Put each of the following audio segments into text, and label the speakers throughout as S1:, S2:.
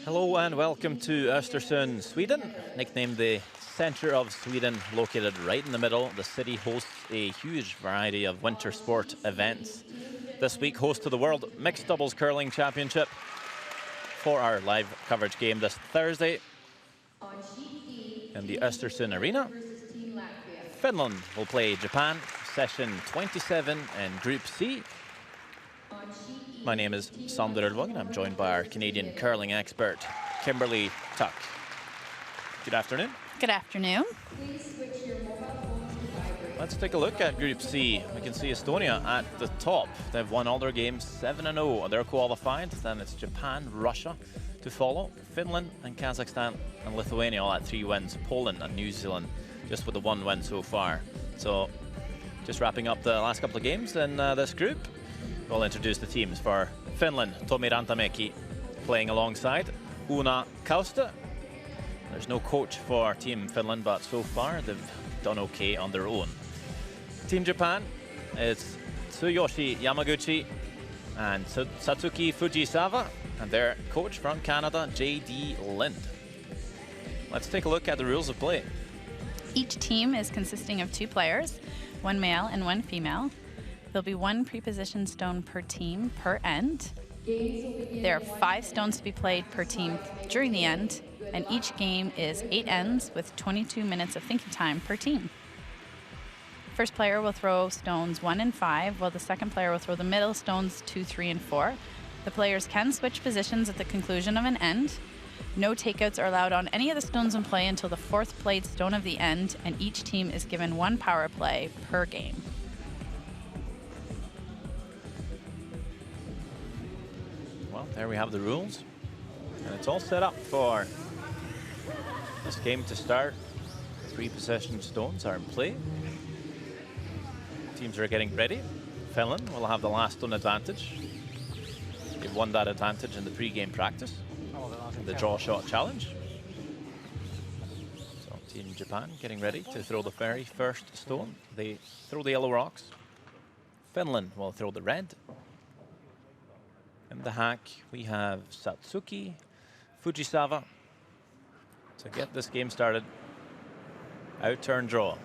S1: Hello and welcome to Östersund, Sweden. Nicknamed the centre of Sweden, located right in the middle, the city hosts a huge variety of winter sport events. This week, host to the World Mixed Doubles Curling Championship. For our live coverage game this Thursday in the Östersund Arena, Finland will play Japan, session 27 in Group C. My name is Sander Ulvåg and I'm joined by our Canadian curling expert, Kimberly Tuck. Good afternoon.
S2: Good afternoon.
S1: Let's take a look at Group C. We can see Estonia at the top. They've won all their games 7-0. They're qualified. Then it's Japan, Russia to follow. Finland and Kazakhstan and Lithuania all at 3 wins. Poland and New Zealand just with the 1 win so far. So just wrapping up the last couple of games in this group. We'll introduce the teams. For Finland, Tomi Rantamäki playing alongside Una Kauste. There's no coach for Team Finland, but so far they've done okay on their own. Team Japan is Tsuyoshi Yamaguchi and Satsuki Fujisawa, and their coach from Canada, J.D. Lind. Let's take a look at the rules of play.
S2: Each team is consisting of 2 players, 1 male and 1 female. There'll be 1 pre-position stone per team per end. There are 5 stones to be played per team during the end, and each game is 8 ends with 22 minutes of thinking time per team. First player will throw stones 1 and 5, while the second player will throw the middle stones 2, 3, and 4. The players can switch positions at the conclusion of an end. No takeouts are allowed on any of the stones in play until the 4th played stone of the end, and each team is given 1 power play per game.
S1: Well, there we have the rules. And it's all set up for this game to start. 3 possession stones are in play. Teams are getting ready. Finland will have the last stone advantage. They've won that advantage in the pre-game practice, in the draw shot challenge. So Team Japan getting ready to throw the very first stone. They throw the yellow rocks. Finland will throw the red. In the hack, we have Satsuki Fujisawa to get this game started. Out-turn draw.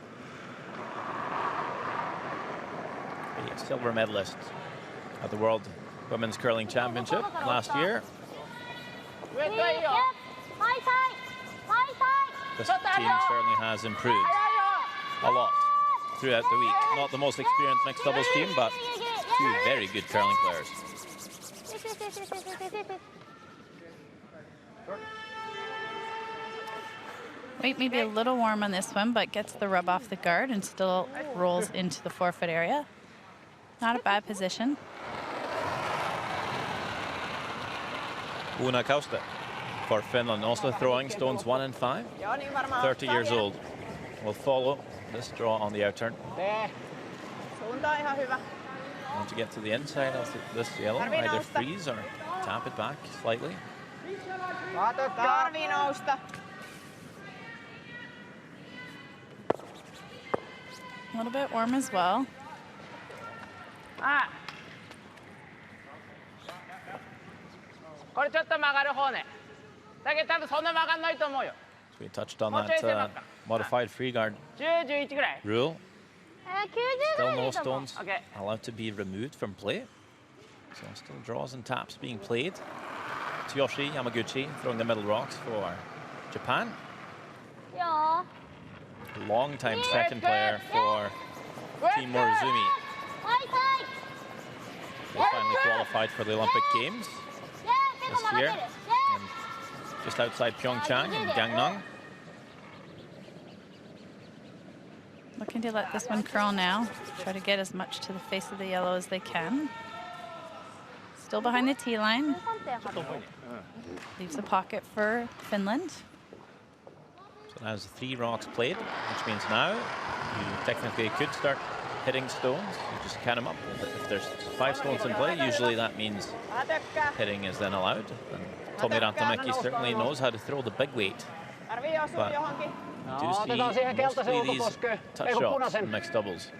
S1: A silver medalist at the World Women's Curling Championship last year. This team certainly has improved a lot throughout the week. Not the most experienced mixed doubles team, but 2 very good curling players.
S2: Weight may be a little warm on this one, but gets the rub off the guard and still rolls into the forefoot area. Not a bad position.
S1: Una Kauste for Finland, also throwing stones 1 and 5. 30 years old. Will follow this draw on the out-turn. Want to get to the inside of this yellow, either freeze or tap it back slightly.
S2: A little bit warm as well.
S1: So we touched on that modified free guard rule. Still no stones allowed to be removed from play. So still draws and taps being played. Tsuyoshi Yamaguchi throwing the middle rocks for Japan. Long-time second player for Team Morizumi. They finally qualified for the Olympic Games this year, and just outside Pyeongchang in Gangneung.
S2: Looking to let this one curl now. Try to get as much to the face of the yellow as they can. Still behind the tee line. Leaves a pocket for Finland.
S1: So that's 3 rocks played, which means now you technically could start hitting stones. You just count them up. If there's 5 stones in play, usually that means hitting is then allowed. And Tomi Rantamäki certainly knows how to throw the big weight. But do see mostly these touch shots in mixed doubles.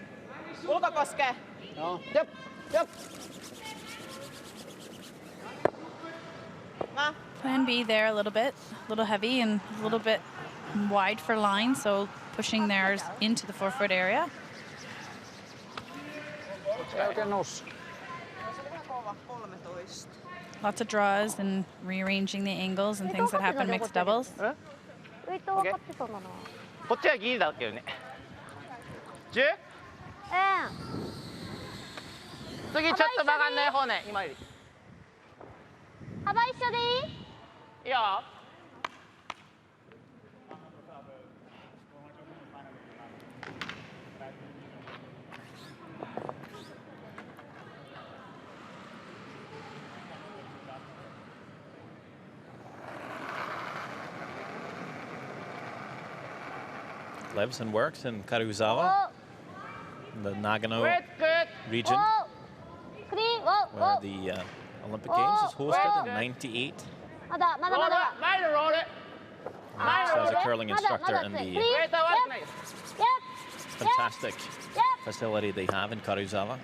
S2: Plan B there a little heavy and a little bit wide for line, so pushing theirs into the 4-foot area. Lots of draws and rearranging the angles and things that happen mixed doubles.
S1: Lives and works in Karuizawa, in the Nagano region, where the Olympic Games is hosted in '98. As a curling instructor in the fantastic facility they have in Karuizawa.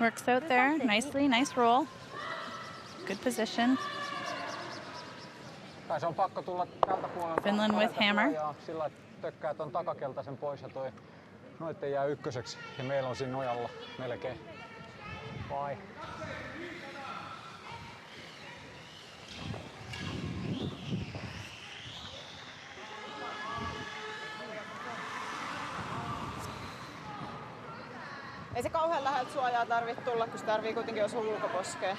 S2: Works out there nicely, nice roll. Good position. Finland with hammer.
S3: Tökkää ton takakeltaisen pois ja toi noitten jää ykköseksi ja meillä on siinä nojalla melkein. Vai.
S4: Ei se kauhean läheltä suojaa tarvitse tulla, kun se tarvii kuitenkin osua ulkoposkeen.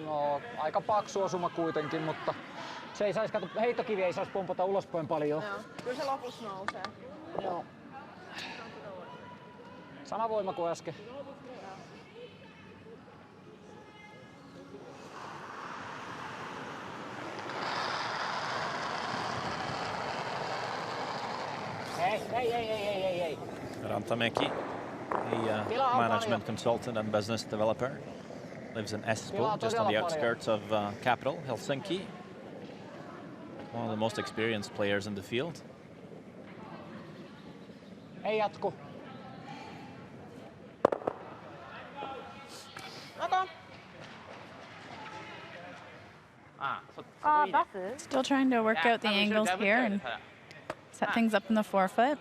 S3: No, aika paksu osuma kuitenkin, mutta se ei saisi, heittokivi ei saisi pompata ulospäin paljon.
S4: Joo, kyllä se lopussa nousee.
S3: Joo. Sama voima kuin äsken. Ei.
S1: Rantamäki, a management consultant and business developer, lives in Espoo, just on the outskirts of capital, Helsinki. One of the most experienced players in the field.
S3: Ei jatku.
S2: Still trying to work out the angles here and set things up in the 4-foot.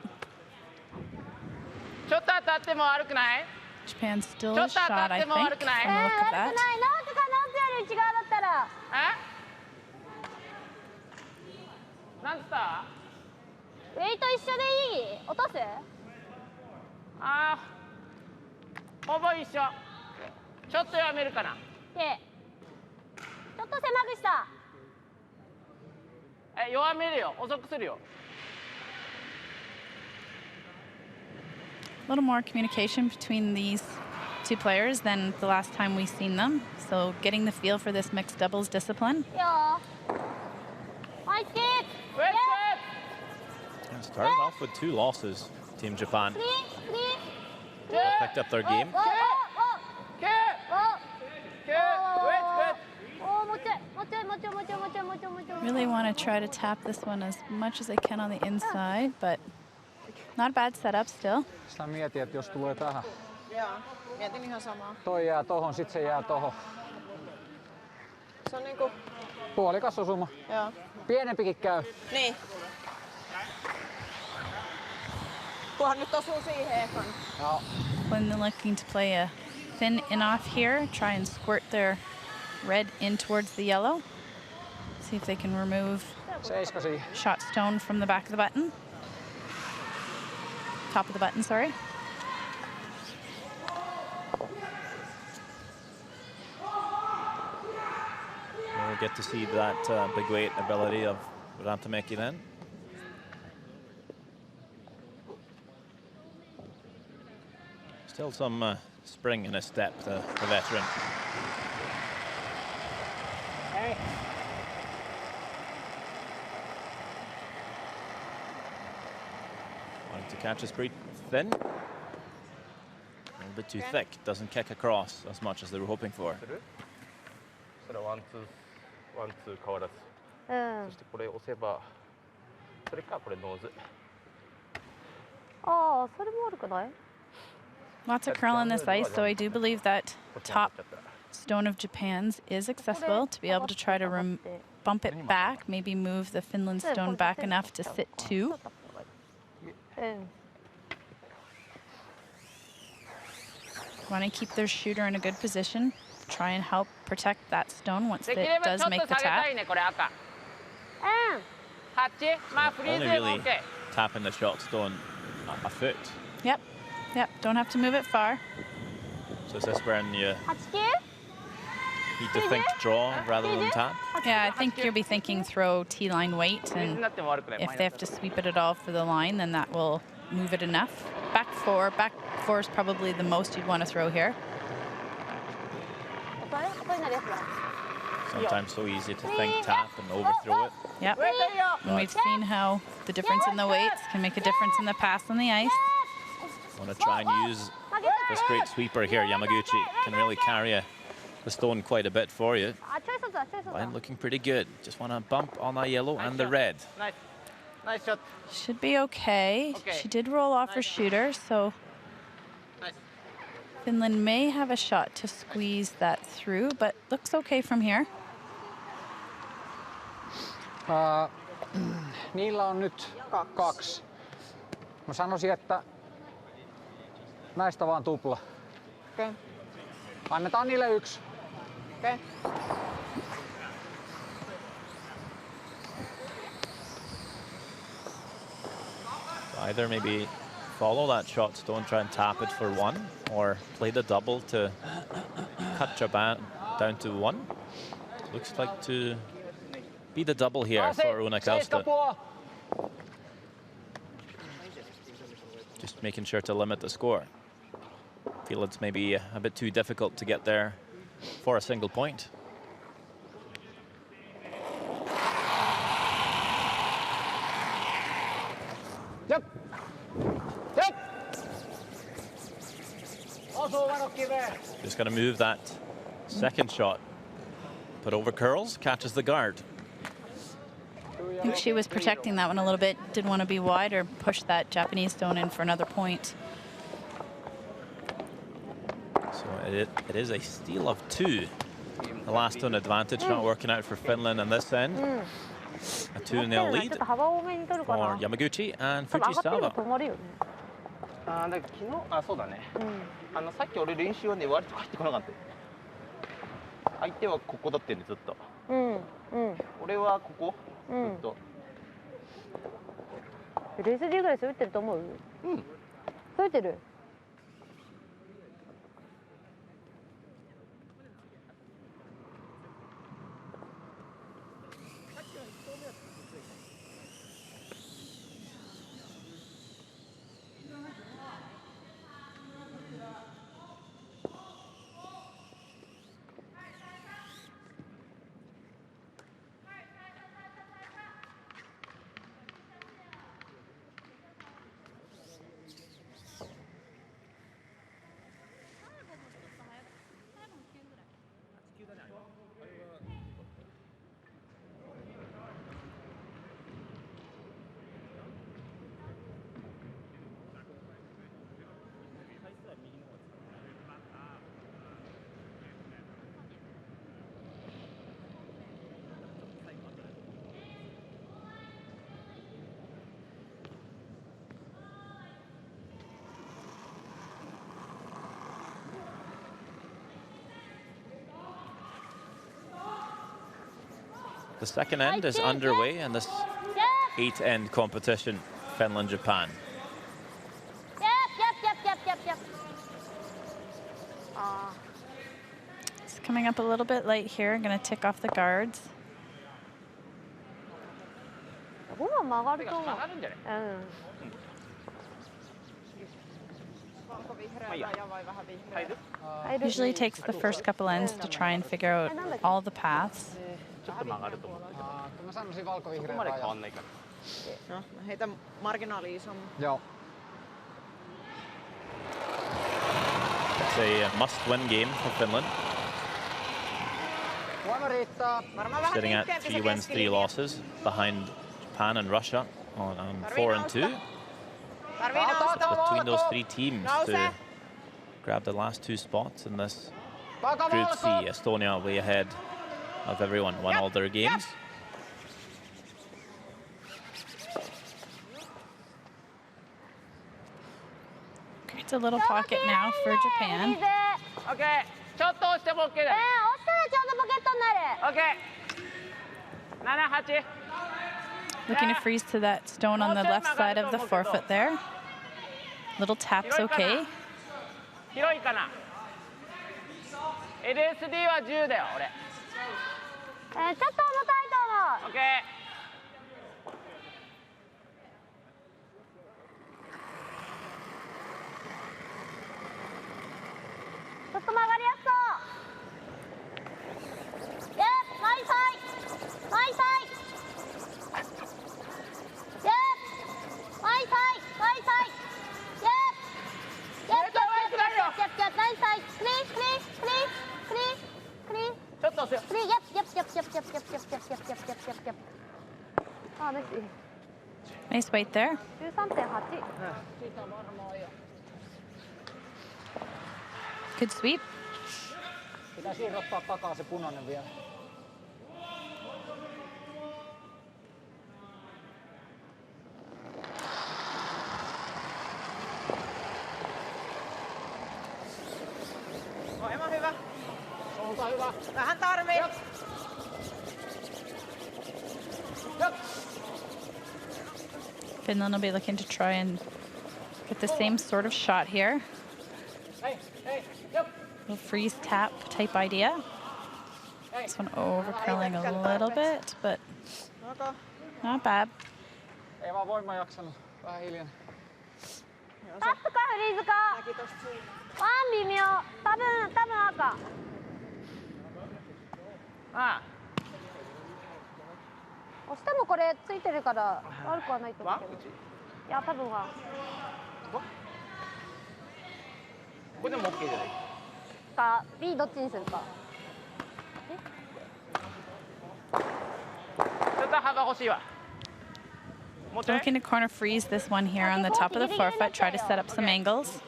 S2: Japan still a shot, I think, from the look of that. A little more communication between these two players than the last time we've seen them. So getting the feel for this mixed doubles discipline.
S1: And started off with 2 losses, Team Japan. Picked up their game.
S2: Really want to try to tap this one as much as I can on the inside, but not a bad setup still.
S3: Sitä mietin, että jos tulee tähän.
S4: Joo, mietin ihan samaa.
S3: Toi jää tohon, sit se jää tohon.
S4: Se on niinku...
S3: Puolikas osuma.
S4: Joo.
S3: Pienempikin käy.
S4: Niin. Kunhan nyt osuu siihen ekan.
S3: Joo.
S2: When they're looking to play a thin in-off here, try and squirt their red in towards the yellow. See if they can remove shot stone from the back of the button. Top of the button, sorry.
S1: We'll get to see that big weight ability of Rantamäki then. Still some spring in his step, the veteran.
S3: Hey.
S1: Wanting to catch his pretty thin. A little bit too thick, doesn't kick across as much as they were hoping for.
S5: ワンツー変わらず、そしてこれ押せばそれかこれノーズ。
S6: ああ、それも悪くない？
S2: Lots of curl on this ice, so I do believe that top stone of Japan's is accessible to be able to try to bump it back, maybe move the Finland stone back enough to sit 2. Want to keep their shooter in a good position, try and help protect that stone once it does make the tap.
S1: Only really tapping the shot stone a foot.
S2: Yep, don't have to move it far.
S1: So is this where you need to think draw rather than tap?
S2: Yeah, I think you'll be thinking throw T-line weight, and if they have to sweep it at all for the line, then that will move it enough. Back four is probably the most you'd want to throw here.
S1: Sometimes so easy to think tap and overthrow it.
S2: Yep, and we've seen how the difference in the weights can make a difference in the pass on the ice.
S1: Want to try and use this great sweeper here. Yamaguchi can really carry the stone quite a bit for you. Line looking pretty good. Just want to bump on the yellow and the red.
S5: Nice shot.
S2: Should be okay. She did roll off her shooter, so Finland may have a shot to squeeze that through, but looks okay from here.
S3: Niillä on nyt 2. Mä sanoisin, että näistä vaan tupla.
S4: Okay.
S3: Annetaan niille 1.
S4: Okay.
S1: Either maybe follow that shot stone, try and tap it for 1, or play the double to cut Japan down to 1. Looks like to be the double here for Uunakausta. Just making sure to limit the score. Feel it's maybe a bit too difficult to get there for a single point.
S3: Jep.
S1: Just going to move that second shot. Put over curls, catches the guard.
S2: I think she was protecting that one a little bit. Didn't want to be wide or push that Japanese stone in for another point.
S1: So it is a steal of 2. The last stone advantage not working out for Finland on this end. A 2-0 lead for Yamaguchi and Fujisawa.
S5: なんか昨日そうだね。さっき俺練習はね割と入ってこなかった。相手はここだってんでずっと。俺はここずっと。
S6: レース D ぐらい滑ってると思う？滑ってる。
S1: The second end is underway in this 8-end competition, Finland-Japan.
S2: It's coming up a little bit late here. I'm going to tick off the guards. Usually takes the first couple ends to try and figure out all the paths.
S3: Mä sanoisin valko-vihreä raja.
S4: No, heitä marginaali isommin.
S3: Joo.
S1: It's a must-win game for Finland.
S3: Voima riittää.
S1: Sitting at 3 wins, 3 losses behind Japan and Russia on 4 and 2. Between those 3 teams to grab the last 2 spots in this Group C. Estonia way ahead of everyone, won all their games.
S2: Creates a little pocket now for Japan.
S5: Okay. ちょっと押しても OK だ。
S6: 押したらちょうどポケットになる。
S5: OK。7、8。
S2: Looking to freeze to that stone on the left side of the forefoot there. Little tap's okay.
S5: 広いかな。LSD は10だよ、俺。
S6: ちょっと重たいと思う。
S5: OK。
S6: ちょっと曲がりやすそう。マイサイ。マイサイ。マイサイ。マイサイ。ナイサイ。クリークリークリークリークリー。
S5: ちょっと押すよ。
S6: クリーやっ。あ、ナイス。
S2: Nice weight there.
S6: 13.8。Good
S2: sweep.
S3: Pitäisi irrottaa takaa se punainen vielä.
S4: Aivan hyvä.
S3: Suunta hyvä.
S4: Vähän tarvii.
S2: Finland will be looking to try and get the same sort of shot here.
S3: Hey, yep.
S2: Little freeze tap type idea. This one over curling a little bit, but
S4: Okay.
S2: not bad.
S3: Ei vaan voima jaksanut. Vähän hiljainen.
S6: カットかフリーズか。
S4: Näki tosta suuntaan.
S6: ワン微妙。多分赤。
S5: あ
S6: 押してもこれついてるから悪くはないと思
S5: あ。
S6: うけど。いや多分は。
S5: これでも OK じゃない。
S6: か B どっちにするか。
S5: ちょっと幅欲しいわ。もうちょい。
S2: Looking to corner freeze this one here on the top of the forefoot. Try to set up some angles.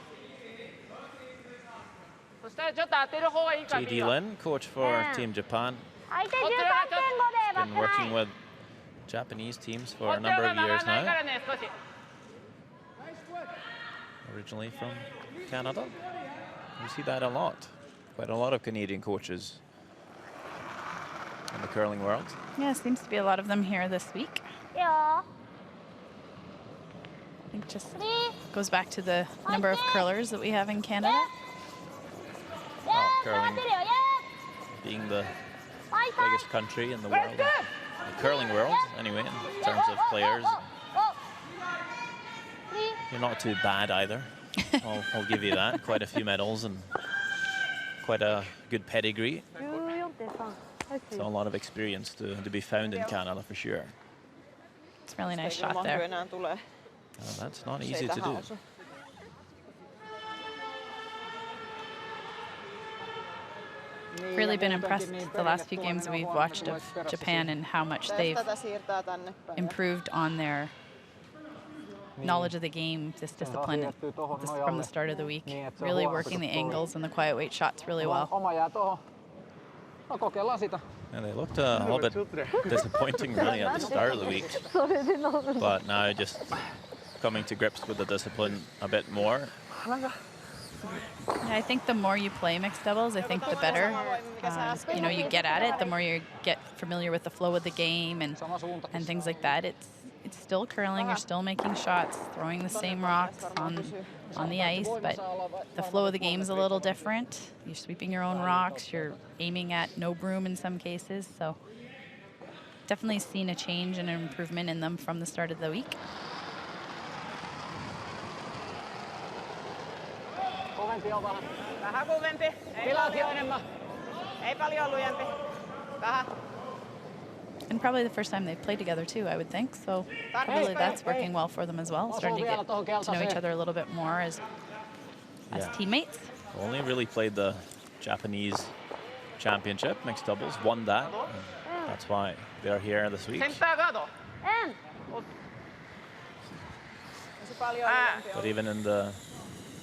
S5: そしたらちょっと当てる方がいいか。
S1: JD Lin, coach for Team Japan,
S6: 相手 13.5 でバッ
S1: been
S6: クナイ
S1: working
S6: ン。
S1: with Japanese teams for a number of years
S5: か
S1: now.
S5: らね、少し。
S1: Originally from Canada. You see that a lot. Quite a lot of Canadian coaches in the curling world.
S2: Yeah, seems to be a lot of them here this week.
S6: いいよ。
S2: I think just
S6: フリー。
S2: goes back to the number of curlers that we have in Canada.
S1: Oh,
S6: 下がっ
S1: curling
S6: てるよ。
S1: being the
S6: マイサイ。
S1: biggest country in the world, the curling world, anyway, in terms of players.
S6: フリー。
S1: You're not too bad either. I'll give you that. Quite a few medals and quite a good pedigree.
S6: 14.3。
S1: So a lot of experience to be found in Canada for sure.
S2: It's a really nice
S4: Ei
S2: shot
S4: ilman
S2: there.
S4: enää tulee.
S1: That's not
S4: Jos ei
S1: easy to
S4: tähän
S1: do.
S4: osu.
S2: Really been impressed the last few games we've watched of Japan and how much they've
S4: Tätä siirtää tänne päin.
S2: improved on their knowledge of the game, this discipline from the start of the week. Really working the angles and the quiet weight shots really well.
S3: Oma jää tohon. No kokeillaan sitä.
S1: And they looked a little bit disappointing really at the start of the week. But now just coming to grips with the discipline a bit more.
S2: Yeah, I think the more you play mixed doubles, I think the better you get at it, the more you get familiar with the flow of the game and things like that. It's still curling, you're still making shots, throwing the same rocks on the ice, but the flow of the game is a little different. You're sweeping your own rocks, you're aiming at no broom in some cases, so definitely seen a change and an improvement in them from the start of the week.
S3: Kovempi on vähän.
S4: Vähän kovempi.
S3: Pilaatio enemmän.
S4: Ei paljon lujempi. Vähän.
S2: And probably the first time they've played together too, I would think. So probably that's working well for them as well, starting to get to know each other a little bit more as teammates.
S1: Only really played the Japanese championship, mixed doubles, won that. That's why they're here this week.
S5: センターガード。
S4: Ei se paljon lujempi
S1: But even in the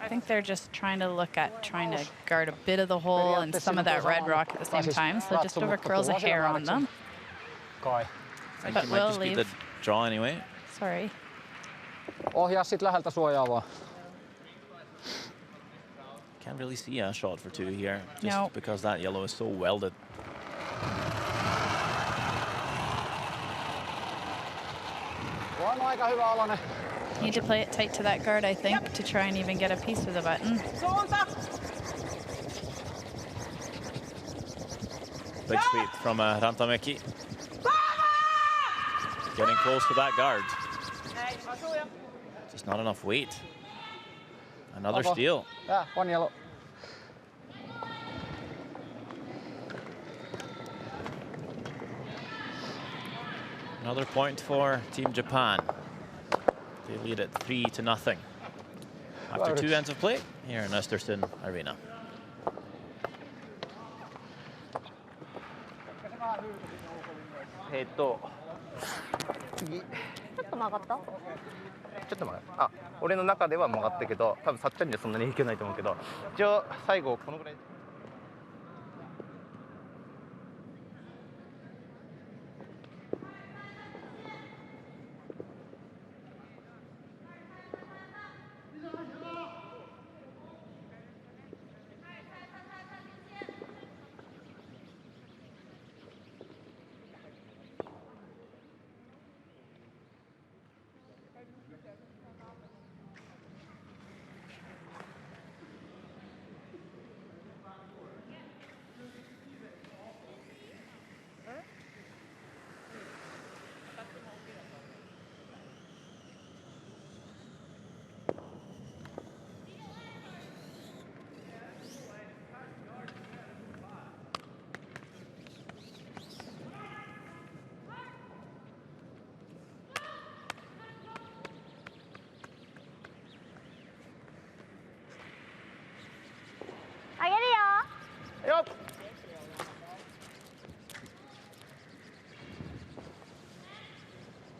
S2: I think they're just trying to look at trying to guard a bit of the hole and some of that red rock at the same time, so just over curls a hair on them.
S3: Kai.
S1: I think
S2: But
S1: it might
S2: we'll
S1: just be
S2: leave.
S1: the draw anyway.
S2: Sorry.
S3: Ohjaa sit läheltä suojaa vaan.
S1: Can't really see a shot for two here, just
S2: No.
S1: because that yellow is so welded.
S3: On aika hyvä aloinen.
S2: Need to play it tight to that guard, I think, to try and even get a piece with the button.
S4: Suunta!
S1: Big sweep from Rantamäki. Getting close to that guard.
S4: Näin, osuja.
S1: Just not enough weight. Another
S3: Okay.
S1: steal.
S3: Yeah, one yellow.
S1: Another point for Team Japan. They lead it 3-0 after 2 ends of play here in Östersund Arena.
S5: 次
S6: ちょっと曲がった
S5: ちょっと曲がる。あ、俺の中では曲がったけど、多分さっちゃんにはそんなに影響ないと思うけど、一応最後このぐらい。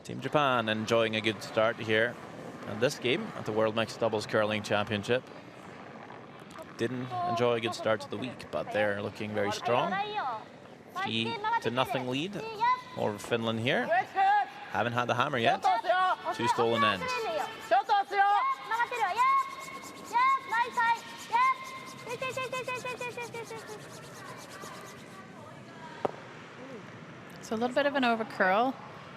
S1: Team Japan enjoying a good start here. And this game at the World Mixed Doubles Curling Championship didn't enjoy a good start to the week, but they're looking very strong. 3-0 lead over Finland here. Haven't had the hammer yet. 2 stolen ends.
S2: So a little bit of an over curl.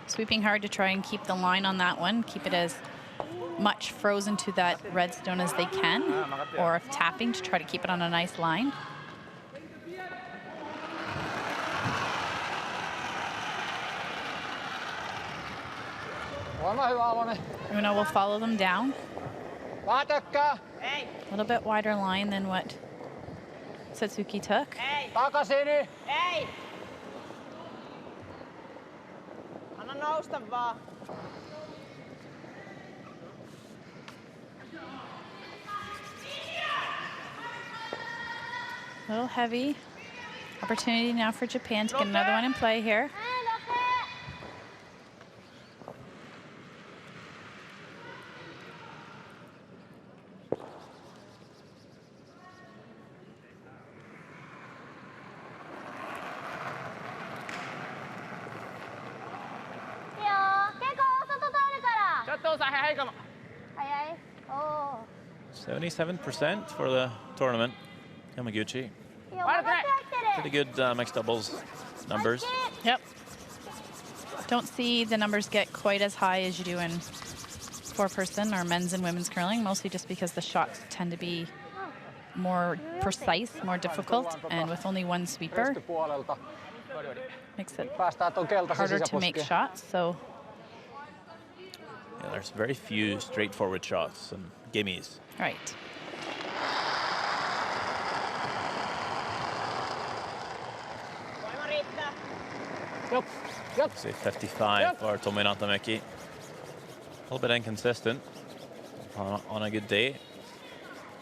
S2: Sweeping hard to try and keep the line on that one. Keep it as much frozen to that red stone as they can. Or if tapping to try to keep it on a nice line. Uno will follow them down. A little bit wider line than what Satsuki took.
S4: Anna nousta vaan.
S2: A little heavy. Opportunity now for Japan to get another one in play here.
S6: Oh.
S1: 77% for the tournament. Yamaguchi. Pretty good mixed doubles numbers.
S2: Yep. Don't see the numbers get quite as high as you do in 4-person or men's and women's curling, mostly just because the shots tend to be more precise, more difficult, and with only one sweeper, makes it harder to make shots. So
S1: yeah, there's very few straightforward shots and gimmies.
S2: right.
S1: Say 55 for Tomi Natamäki. A little bit inconsistent on a good day.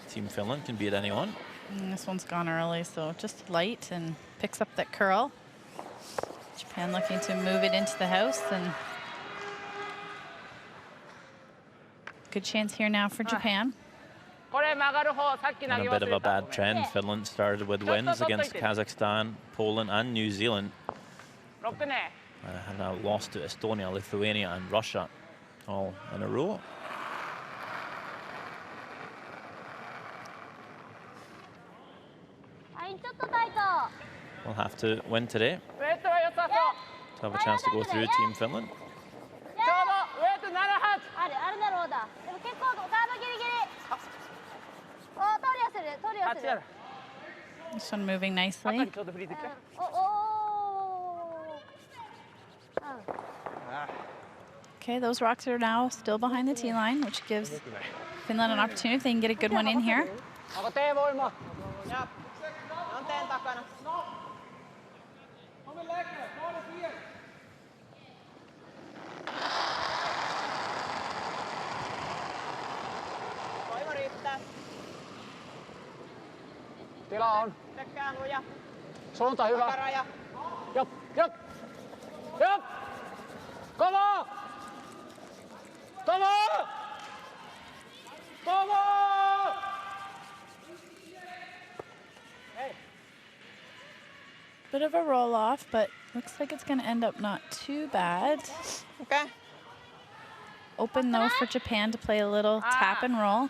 S1: Team Finland can beat anyone.
S2: And this one's gone early, so just light and picks up that curl. Japan looking to move it into the house, and good chance here now for Japan.
S1: And a bit of a bad trend. Finland started with wins against Kazakhstan, Poland and New Zealand. Have now lost to Estonia, Lithuania and Russia all in a row. We'll have to win today to have a chance to go through Team Finland.
S2: This one moving nicely. Okay, those rocks are now still behind the tee line, which gives Finland an opportunity if they can get a good one in here.
S3: Tila on. Suunta hyvä. Jop, jop. Jop. Kova! Kova! Kova!
S2: Bit of a roll off, but looks like it's going to end up not too bad.
S4: Okay.
S2: Open though for Japan to play a little tap and roll.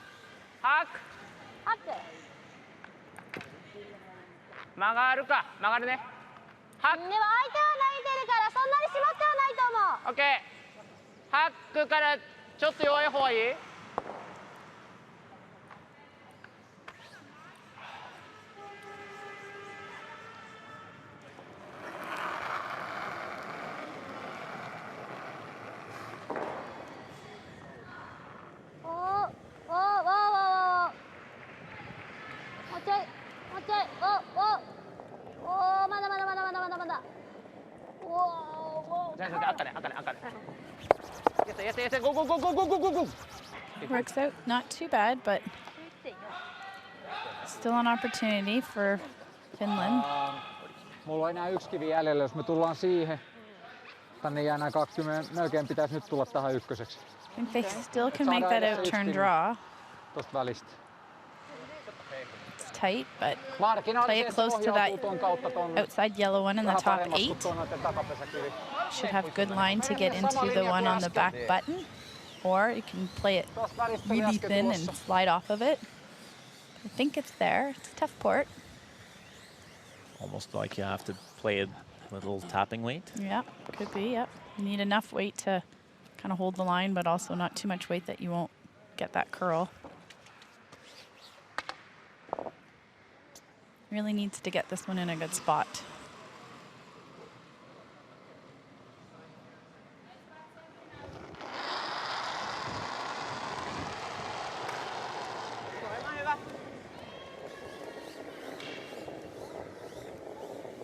S2: Works out not too bad, but still an opportunity for Finland.
S3: Mulla on enää yksi kivi jäljellä, jos me tullaan siihen. Tänne jää nää 20, melkein pitäisi nyt tulla tähän ykköseksi.
S2: I think they still can make that out turn draw.
S3: Tosta välistä.
S2: It's tight, but
S3: Markkina
S2: play
S3: oli
S2: it
S3: se, että
S2: close
S3: se
S2: to that
S3: ohjautuu tuon kautta tonne.
S2: outside yellow one in the
S3: Vähän
S2: top
S3: paremmaksi kuin
S2: 8.
S3: tuon noiden takapesäkivi.
S2: Should have good line to get into the one on the back button. Or you can play it
S3: Tuosta välistä oli
S2: really
S3: äsken
S2: thin and
S3: tulossa.
S2: slide off of it. I think it's there. It's a tough port.
S1: Almost like you have to play a little tapping weight.
S2: Yeah, could be, yep. You need enough weight to kind of hold the line, but also not too much weight that you won't get that curl. Really needs to get this one in a good spot.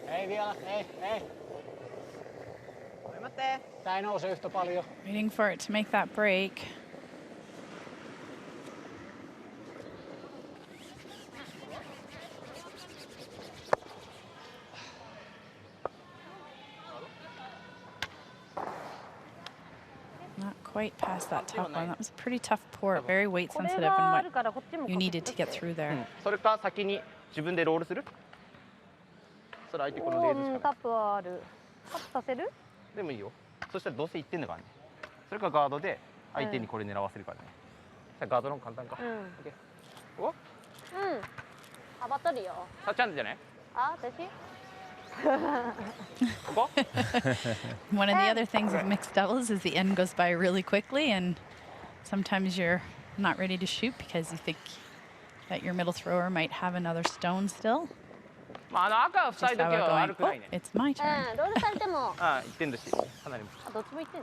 S3: Ei vielä, ei.
S4: Voimat tee.
S3: Tää ei nouse yhtä paljon.
S2: Waiting for it to make that break. Not quite past that top one. That was a pretty tough port, very weight sensitive and what you needed to get through there.
S5: それか先に自分でロールする。それ相手このレーズしか
S6: タップはある。タップさせる？
S5: でもいいよ。そしたらどうせ1点だからね。それかガードで相手にこれ狙わせるからね。じゃあガードの方が簡単か。オッケー。お？
S6: あ、バットリーよ。
S5: さっちゃんじゃない？
S6: あ、私？
S5: ここ？
S2: One of the other things with mixed doubles is the end goes by really quickly, and sometimes you're not ready to shoot because you think that your middle thrower might have another stone still.
S5: まあ赤は塞い
S2: Just
S5: だ
S2: how
S5: け
S2: we're
S5: は
S2: going.
S5: 悪くないね。
S2: Oh, it's my turn.
S6: ロールされても、
S5: ああ1点だしかなり。
S6: あ、どっちも1点。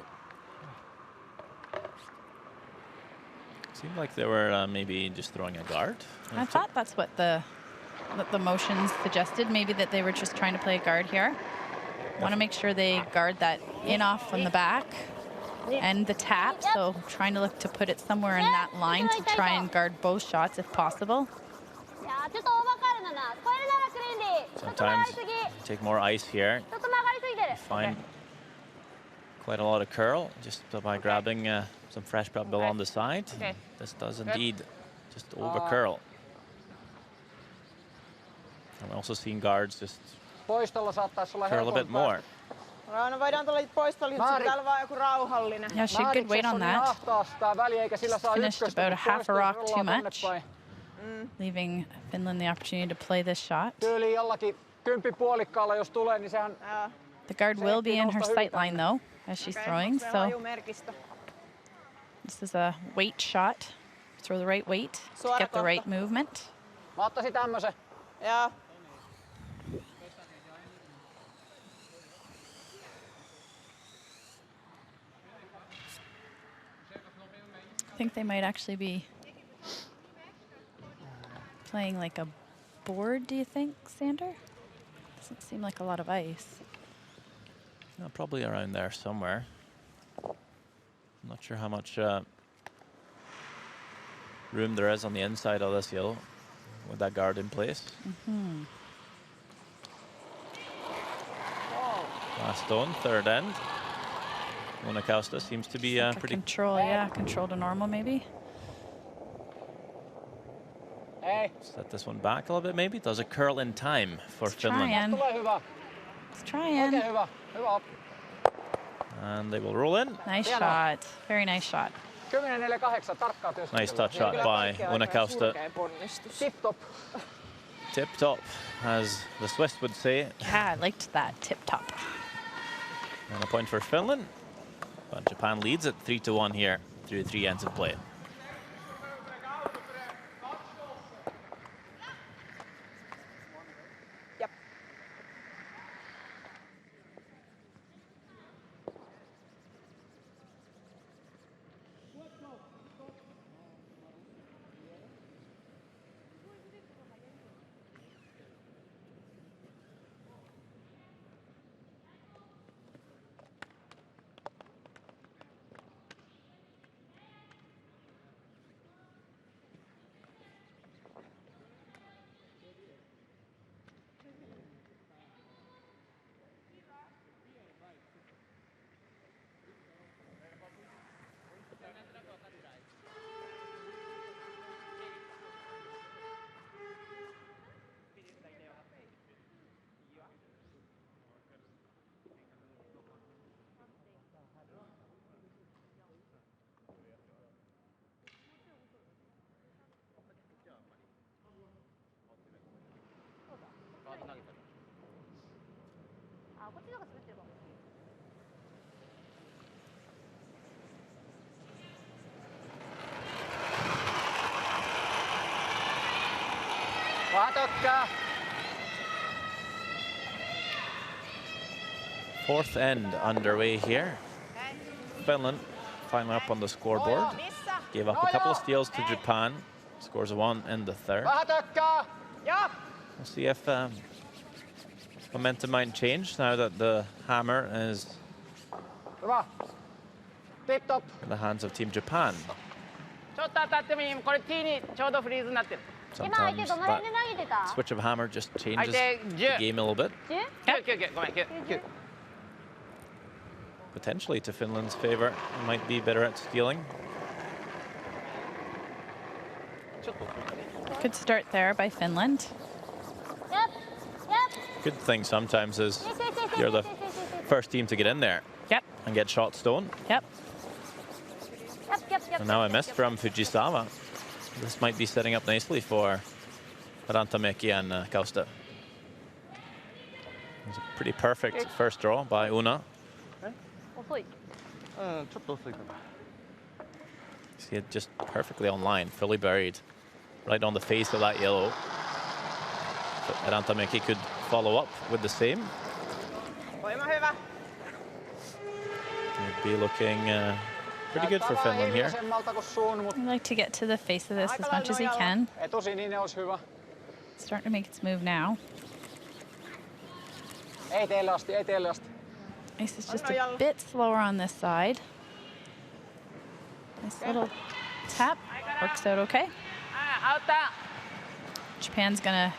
S1: Seemed like they were maybe just throwing a guard.
S2: I thought that's what the motions suggested. Maybe that they were just trying to play a guard here. Want to make sure they guard that in off from the back and the tap. So trying to look to put it somewhere in that line to try and guard both shots if possible.
S6: いや、ちょっとオーバーカールだな。これならクリーンリー。ちょっと曲がり
S1: Sometimes
S6: すぎ。
S1: take more ice here.
S6: ちょっと曲がりすぎてる。
S1: Find quite a lot of curl just by grabbing some fresh bill on the side.
S5: Okay.
S1: This does indeed just over curl. I'm also seeing guards just
S3: Poistolla saattaisi olla
S1: curl a bit more.
S4: No voidaan tulla poistolla, mutta täällä vaan joku rauhallinen.
S2: Yeah, she had good weight on that.
S3: Ahtaas tää väli, eikä sillä saa
S2: Finished
S3: ykköstä,
S2: about a
S3: kun
S2: half a
S3: poistolla
S2: rock too
S3: rullaa
S2: much.
S3: tonne päin.
S2: Leaving Finland the opportunity to play this shot.
S3: Tyyliin jollakin kymppipuolikkaalla, jos tulee, niin sehän...
S2: The guard will be in her sight line though as she's throwing.
S4: Se on
S2: So
S4: hajumerkistö.
S2: this is a weight shot. Throw the right weight to get the right movement.
S3: Mä ottaisin tämmösen.
S4: Joo.
S2: I think they might actually be playing like a board, do you think, Sander? Doesn't seem like a lot of ice.
S1: No, probably around there somewhere. I'm not sure how much room there is on the inside of this hill with that guard in place. Last stone, third end. Monacausta seems to be
S2: Like a
S1: pretty
S2: control, yeah, control to normal maybe.
S3: Ei.
S1: set this one back a little bit maybe. Does a curl in time for
S2: Let's
S1: Finland.
S2: try in.
S3: Tulee hyvä.
S2: Let's try in.
S3: Oikein hyvä. Hyvä.
S1: And they will roll in.
S2: Nice shot. Very nice shot.
S3: 10-4-8, tarkkaa työskentelyä.
S1: Nice touch shot by Monacausta.
S3: Tip top.
S1: Tip top, as the Swiss would say.
S2: Yeah, I liked that tip top.
S1: And a point for Finland. But Japan leads at 3-1 here through 3 ends of play.
S4: Jep.
S1: Fourth end underway here. Finland finally up on the scoreboard. Gave up a couple of steals to Japan. Scores a 1 in the third. We'll see if momentum might change now that the hammer is in the hands of Team Japan. Sometimes that switch of hammer just changes the game a little bit. Potentially to Finland's favor, might be better at stealing.
S2: Good start there by Finland.
S6: Yep.
S1: Good thing sometimes is you're the first team to get in there.
S2: Yep.
S1: And get shot stone.
S2: Yep.
S1: And now a miss from Fujisawa. This might be setting up nicely for Rantamäki and Kausta. It was a pretty perfect first draw by Una. See it just perfectly on line, fully buried, right on the face of that yellow. So Rantamäki could follow up with the same. It'd be looking pretty good for Finland here.
S2: I'd like to get to the face of this as much as he can. Starting to make its move now. Ice is just a bit slower on this side. Nice little tap, works out okay. Japan's gonna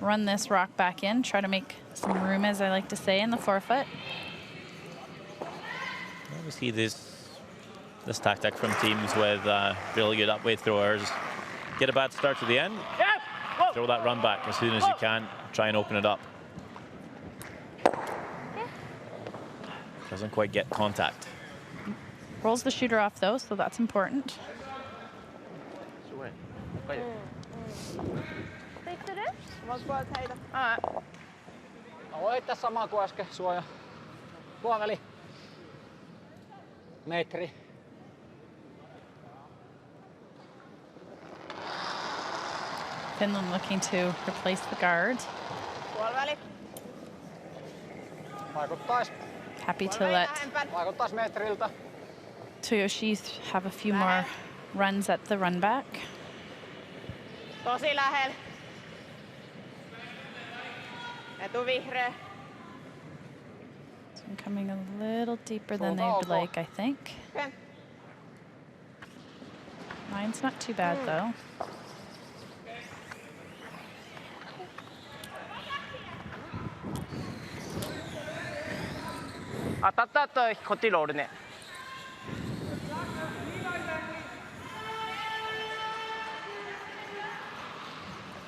S2: run this rock back in, try to make some room, as I like to say, in the forefoot.
S1: We see this tactic from teams with really good upweight throwers. Get a bad start to the end, throw that run back as soon as you can, try and open it up. Doesn't quite get contact.
S2: Rolls the shooter off though, so that's important.
S3: Voi heittää samaa kuin äsken, suoja. Puoliväli. Metri.
S2: Finland looking to replace the guard.
S4: Puoliväli.
S3: Vaikuttais.
S2: Happy to let
S3: Vaikuttais metriltä.
S2: Toyoshi have a few more runs at the run back.
S4: Tosi lähellä. Etuvihreä.
S2: So I'm coming a little deeper than they'd like, I think.
S4: Okay.
S2: Mine's not too bad though.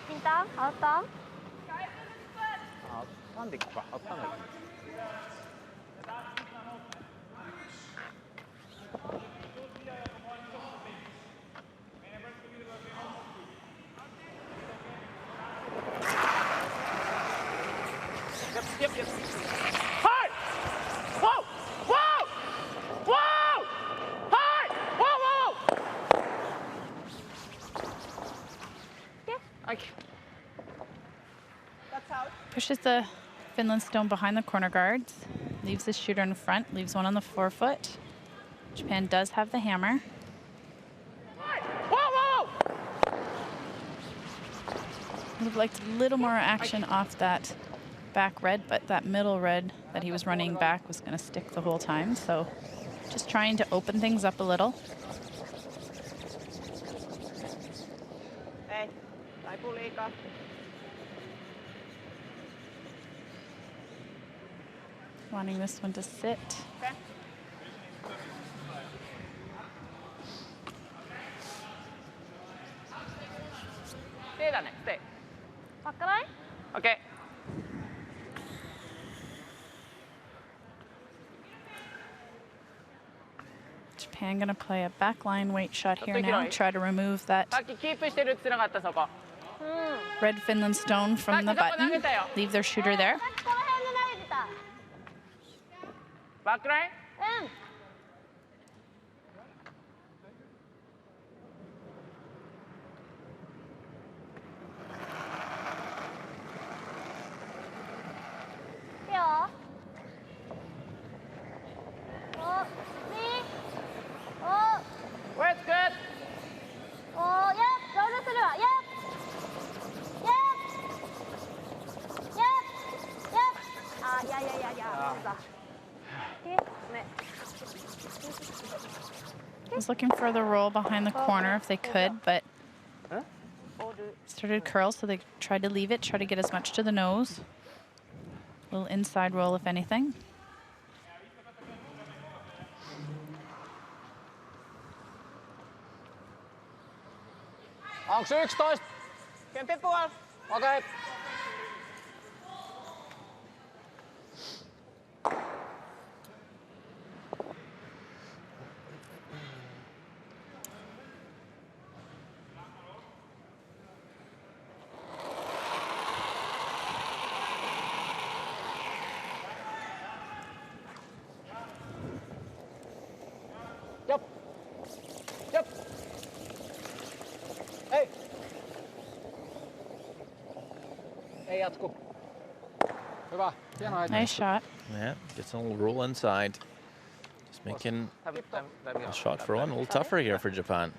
S6: Intaan, auttaan.
S5: Hard! Whoa! Whoa! Whoa! Hard! Whoa, whoa! Okay.
S4: That's out.
S2: Pushes the Finland stone behind the corner guards. Leaves the shooter in front, leaves one on the forefoot. Japan does have the hammer.
S5: Whoa, whoa!
S2: Would have liked a little more action off that back red, but that middle red that he was running back was going to stick the whole time. So just trying to open things up a little.
S4: Ei, taipuu liikaa.
S2: Wanting this one to sit.
S4: Okay.
S5: Stay down there, stay.
S6: Backline.
S5: Okay.
S2: Japan going to play a backline weight shot here now. Try to remove that
S5: さっきキープしてるってなかったそこ。
S2: red Finland stone from the button. Leave their shooter there.
S6: さっきこの辺で投げてた。
S5: バックライン。
S6: うん。
S2: Was looking for the roll behind the corner if they could, but started curl, so they tried to leave it, try to get as much to the nose. A little inside roll, if anything.
S3: Onks 11?
S4: 10,5.
S3: Okei. Jop. Jop. Ei. Ei jatku. Hyvä. Hieno heitto.
S2: Nice shot.
S1: Yeah, gets a little roll inside. Just making a shot for one a little tougher here for Japan.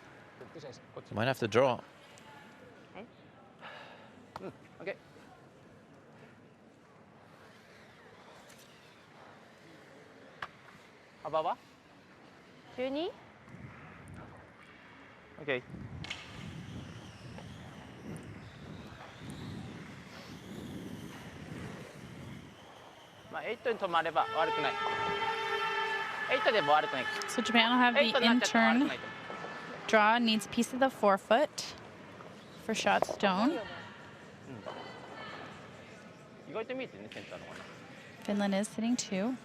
S1: You might have to draw.
S5: Okay. Ababa?
S6: 12?
S5: Okay. Ma 8に止まれば悪くない。8でも悪くない。
S2: So Japan will have
S5: 8
S2: the
S5: になっちゃったら悪
S2: in
S5: く
S2: turn
S5: ないと思う。
S2: draw, needs a piece of the forefoot for shot stone.
S5: 意外と見えてるね、センターの方がね。
S2: Finland is sitting 2.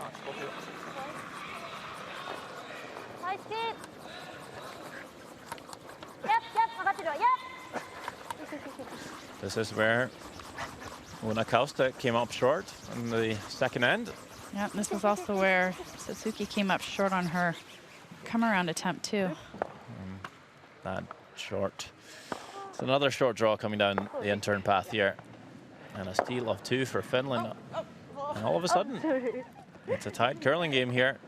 S5: あ、少し。
S6: はい、スピード。やっ、上がってるわ。やっ。
S1: This is where Unakausta came up short in the second end.
S2: Yeah, this is also where Satsuki came up short on her come around attempt too.
S1: That short. It's another short draw coming down the in-turn path here. And a steal of 2 for Finland. And all of a sudden, it's a tight curling game here.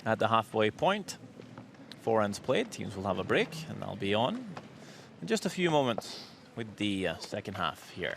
S1: At the halfway point, 4 ends played. Teams will have a break, and I'll be on in just a few moments with the second half here.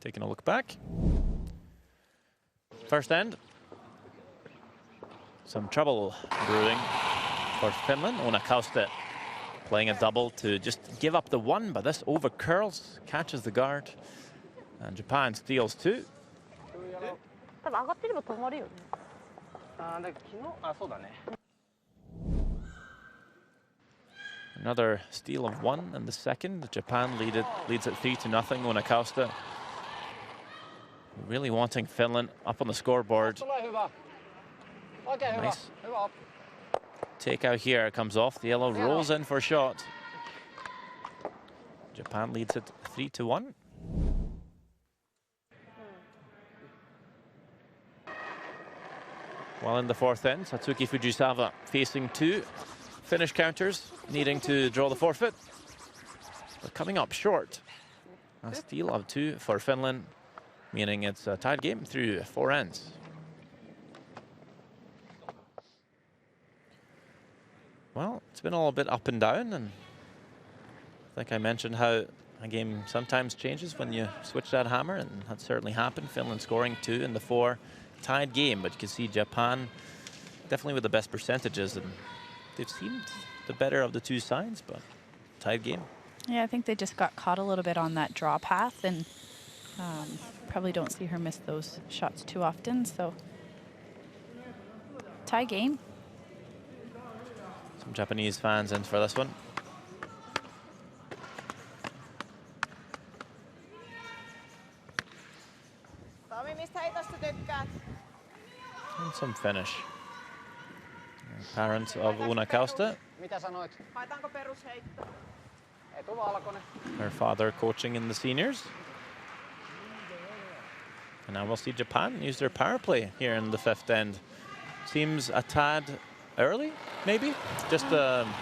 S1: Taking a look back. First end. Some trouble brewing for Finland. Oona Kauste playing a double to just give up the one, but this over curls, catches the guard, and Japan steals two.
S6: 多分上がってれば止まるよね。
S5: だから昨日そうだね。
S1: Another steal of one in the second. Japan leads it 3-0. Oona Kauste really wanting Finland up on the scoreboard. Nice take out here, comes off the yellow, rolls in for a shot. Japan leads it 3-1. While in the fourth end, Satsuki Fujisawa facing two Finnish counters, needing to draw the forfeit, but coming up short. A steal of two for Finland, meaning it's a tied game through four ends. Well, it's been all a bit up and down, and I think I mentioned how a game sometimes changes when you switch that hammer, and that certainly happened. Finland scoring two in the four, tied game, but you can see Japan definitely with the best percentages, and they've seemed the better of the two sides, but tied game.
S2: Yeah, I think they just got caught a little bit on that draw path, and probably don't see her miss those shots too often, so tie game.
S1: Some Japanese fans in for this one.
S4: Tomi, mistä heitosta tykkäät?
S1: And some Finnish. Parents of Oona Kauste.
S3: Mitä sanoit?
S4: Haetaanko perusheitto?
S3: Etu valkoinen.
S1: Her father coaching in the seniors. And now we'll see Japan use their power play here in the fifth end. Seems a tad early, maybe, just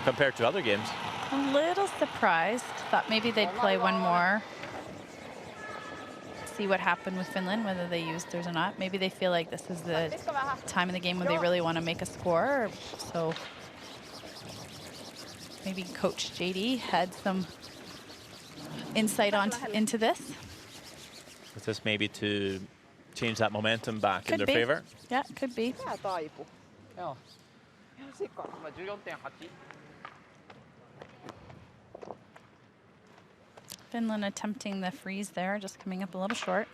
S1: compared to other games.
S2: A little surprised. Thought maybe they'd play one more. See what happened with Finland, whether they used theirs or not. Maybe they feel like this is the time of the game when they really want to make a score. So maybe Coach JD had some insight into this.
S1: With this maybe to change that momentum back in their favor.
S2: Yeah, could be.
S4: Tää taipu.
S3: Joo.
S4: Ihan sikana.
S5: 14.8.
S2: Finland attempting the freeze there, just coming up a little short.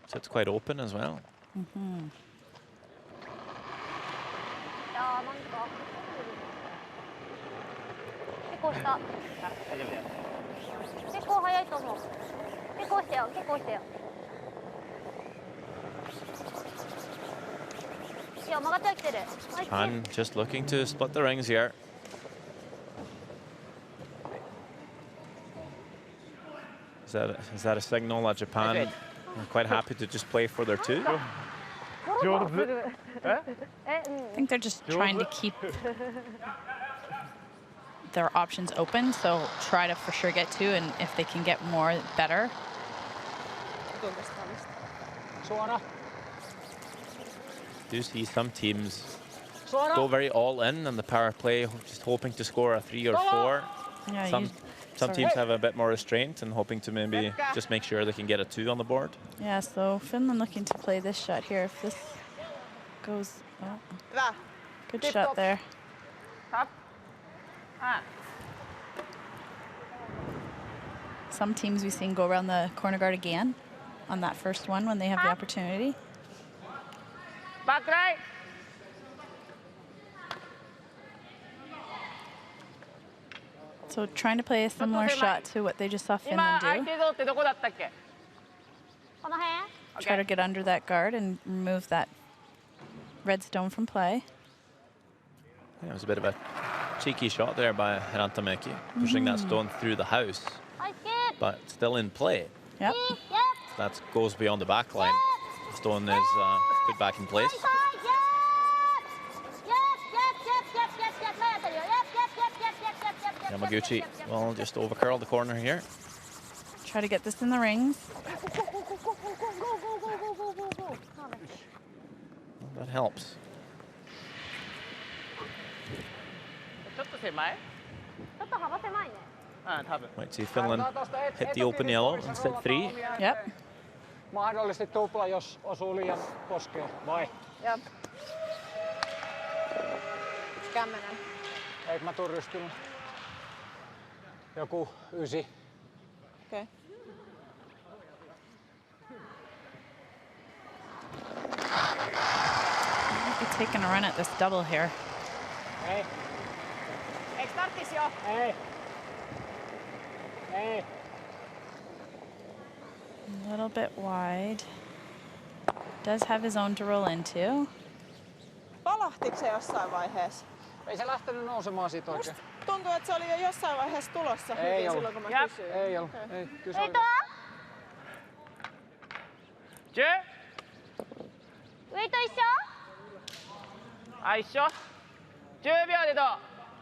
S1: So it's quite open as well.
S2: Mm-hmm.
S6: 結構した結構早いと思う結構したよ結構したよいや曲がってはきてる
S1: Japan just looking to split the rings here. Is that a signal that Japan are quite happy to just play for their two?
S2: I think they're just trying to keep their options open, so try to for sure get two, and if they can get more, better.
S3: Suora.
S1: Do see some teams go very all in on the power play, just hoping to score a 3 or 4.
S2: Yeah,
S1: some teams have a bit more restraint and hoping to maybe just make sure they can get a 2 on the board.
S2: Yeah, so Finland looking to play this shot here. If this goes, oh, good shot there. Some teams we've seen go around the corner guard again on that first one when they have the opportunity.
S5: Back right.
S2: So trying to play a similar shot to what they just saw Finland do. Try to get under that guard and remove that red stone from play.
S1: Yeah, it was a bit of a cheeky shot there by Rantamäki, pushing that stone through the house, but still in play.
S2: Yep.
S1: That goes beyond the back line. The stone is put back in place. Yamaguchi will just overcurl the corner here.
S2: Try to get this in the rings.
S1: Well, that helps. Might see Finland hit the open yellow in set 3.
S2: Yep.
S3: Mahdollisesti tupla, jos osuu liian poskeen, vai?
S4: Joo. Yksi kämmenen.
S3: Eikö mä tuun rystynyt? Joku 9.
S4: Okei.
S2: Might be taking a run at this double here.
S3: Ei.
S4: Eikö tarttis jo?
S3: Ei. Ei.
S2: A little bit wide. Does have his own to roll into.
S4: Palahtiko se jossain vaiheessa?
S3: Ei se lähtenyt nousemaan siitä oikein.
S4: Musta tuntuu, että se oli jo jossain vaiheessa tulossa
S3: Ei
S4: hyvin
S3: ollut.
S4: silloin, kun mä kysyin.
S3: Ei ollut. Ei, kyllä se oli.
S5: 10
S6: ウェイト一緒
S5: あ一緒10秒でどう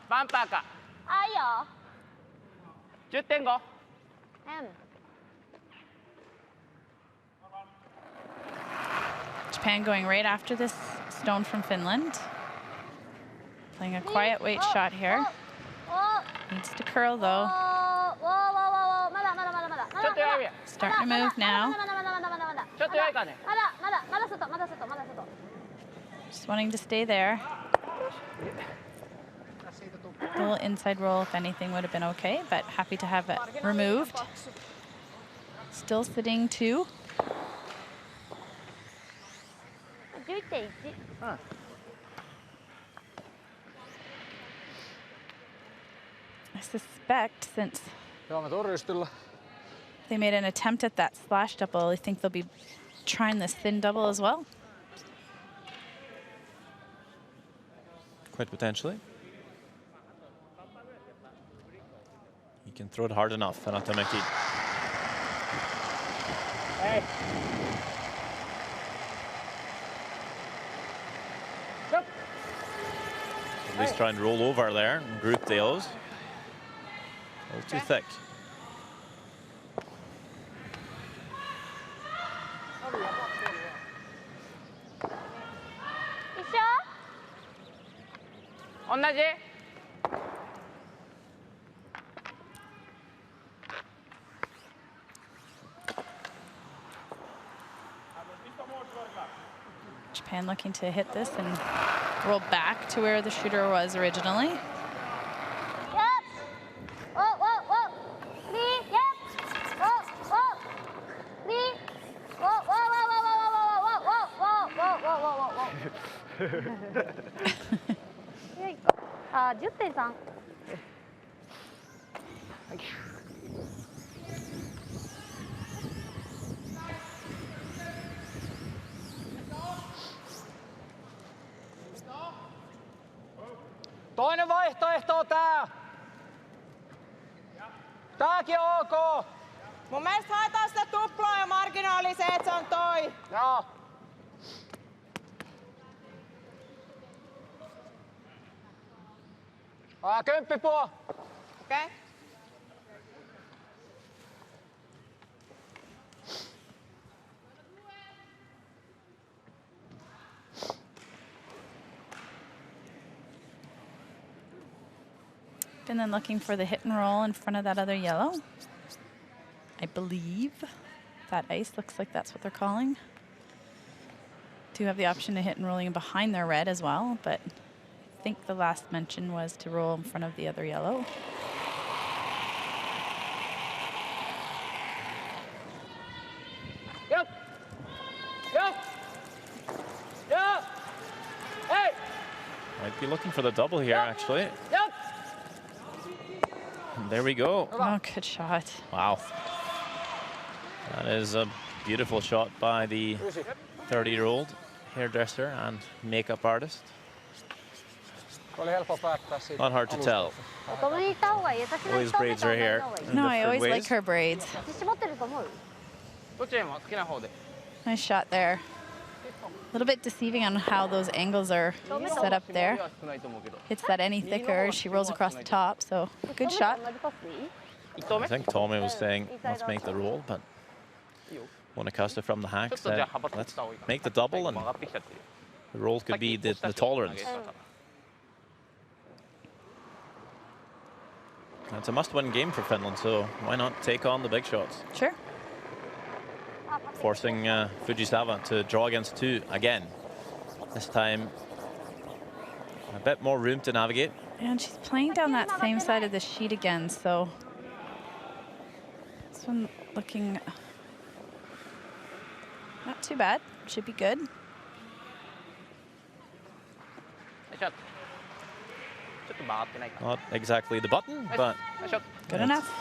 S5: バンパーか
S6: あいいよ
S5: 10.5
S2: Japan going right after this stone from Finland. Playing a quiet weight shot here. Needs to curl though.
S6: まだまだまだまだ
S5: ちょっと弱いや
S2: Starting to move now.
S6: まだまだまだまだまだ
S5: ちょっと弱いかね
S6: まだまだまだ外まだ外まだ外
S2: Just wanting to stay there. A little inside roll, if anything, would have been okay, but happy to have it removed. Still sitting 2.
S6: 11.1
S2: I suspect since
S3: Joo, mä tuun rystyllä.
S2: they made an attempt at that slash double, I think they'll be trying this thin double as well.
S1: Quite potentially. He can throw it hard enough, Anatomeki.
S3: Ei.
S1: At least try and roll over there and group those. A little too thick.
S2: Japan looking to hit this and roll back to where the shooter was originally.
S6: Yep. Whoa, whoa, whoa. 3, yep. Whoa, whoa. 3. Whoa, whoa, whoa, whoa, whoa, whoa, whoa, whoa, whoa, whoa, whoa. あ、10.3。
S3: Toinen vaihtoehto on tää. Tääkin on ok.
S4: Mun mielestä haetaan sitä tuplaa ja marginaali se, että se on toi.
S3: Joo. Kymppipuu.
S4: Okei? Okay?
S2: And then looking for the hit and roll in front of that other yellow. I believe that ice looks like that's what they're calling. Do have the option of hit and rolling behind their red as well, but I think the last mention was to roll in front of the other yellow.
S3: Yep. Yep. Yep. Hey.
S1: Might be looking for the double here, actually.
S3: Yep.
S1: And there we go.
S2: Oh, good shot.
S1: Wow. That is a beautiful shot by the 30-year-old hairdresser and makeup artist.
S3: Oli helppo päättää siitä.
S1: Not hard to tell.
S6: ここに行った方がいい。私の
S1: Always braids right here. in
S2: No, I
S1: different
S2: always like
S1: ways.
S2: her braids.
S6: 絞ってると思う。
S5: どっちでも好きな方で
S2: Nice shot there. A little bit deceiving on how those angles are set up there. Hits that any thicker, she rolls across the top, so good shot.
S1: I think Tommy was saying, let's make the roll, but Monikasta from the hack said, let's make the double, and the roll could be the tolerance. And it's a must-win game for Finland, so why not take on the big shots?
S2: Sure.
S1: Forcing Fujisawa to draw against 2 again. This time, a bit more room to navigate.
S2: And she's playing down that same side of the sheet again, so this one looking not too bad. Should be good.
S1: Not exactly the button, but
S2: good enough.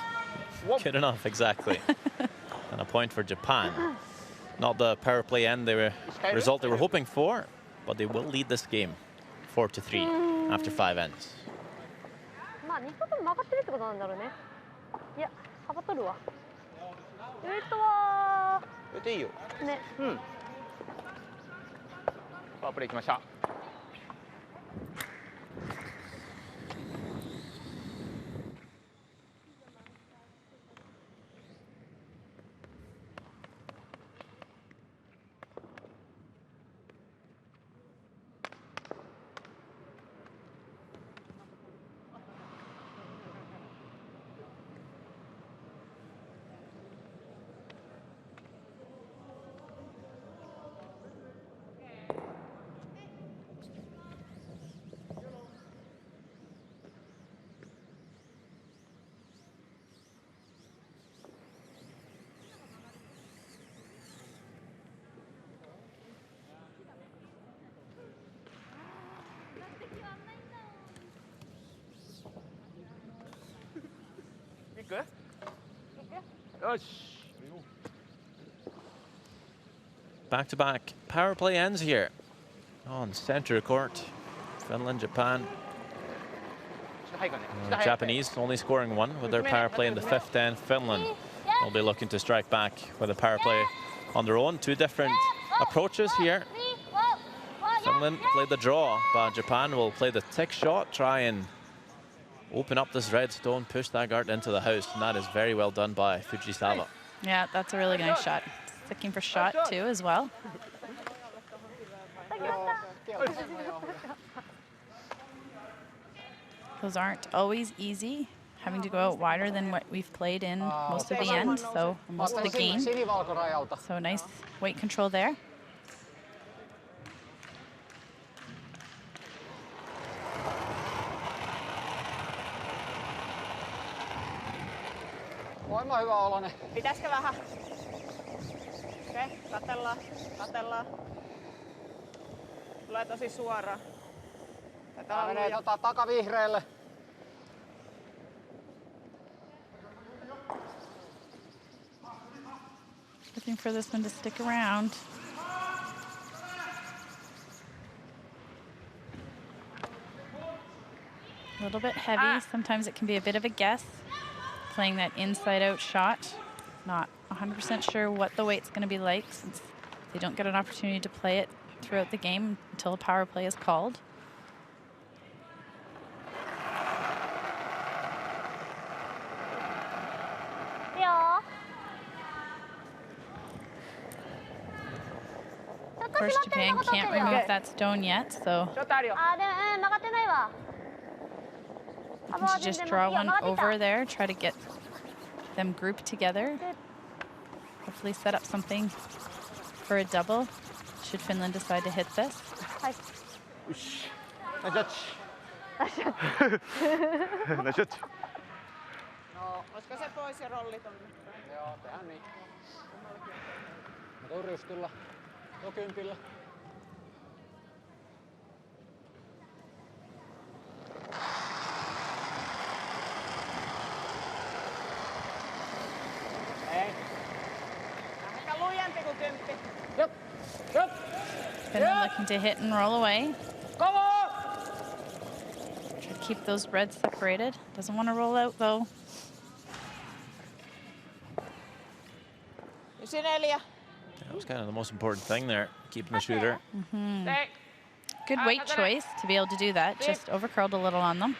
S1: Good enough, exactly. And a point for Japan. Not the power play end result they were hoping for, but they will lead this game 4-3 after 5 ends.
S6: まあ2個とも曲がってるってことなんだろうね。いや、幅取るわ。ウエイトは。
S5: ウエイトいいよ。
S6: ね。
S5: うん。パワープレイ来ました。
S1: Back-to-back power play ends here on center court. Finland, Japan. Japanese only scoring 1 with their power play in the 5th end. Finland will be looking to strike back with a power play on their own. 2 different approaches here. Finland played the draw, but Japan will play the tick shot, try and open up this red stone, push that guard into the house, and that is very well done by Fujisawa.
S2: Yeah, that's a really nice shot. Looking for shot too as well. Those aren't always easy, having to go out wider than what we've played in most of the end, so most of the game. So nice weight control there.
S3: Voima hyvä oloinen.
S4: Pitäisikö vähän? Okei, katellaan, katellaan. Tulee tosi suoraan.
S3: Tää menee takavihreelle.
S2: Looking for this one to stick around. A little bit heavy. Sometimes it can be a bit of a guess. Playing that inside-out shot. Not 100% sure what the weight's going to be like, since they don't get an opportunity to play it throughout the game until a power play is called. Of course, Japan can't remove that stone yet, so you should just draw one over there, try to get them grouped together. Hopefully set up something for a double, should Finland decide to hit this.
S4: Olisiko se pois ja rolli tonne?
S3: Joo, tehdään niin. Mä tuun rystyllä. Tuo kympillä. Ei.
S4: Ehkä lujempi kuin kymppi.
S3: Jop, jop.
S2: Finland looking to hit and roll away.
S3: Come on!
S2: Try to keep those reds separated. Doesn't want to roll out though.
S4: 94.
S1: was kind of the most important thing there, keeping the shooter.
S2: Good weight choice to be able to do that. Just overcurled a little on them.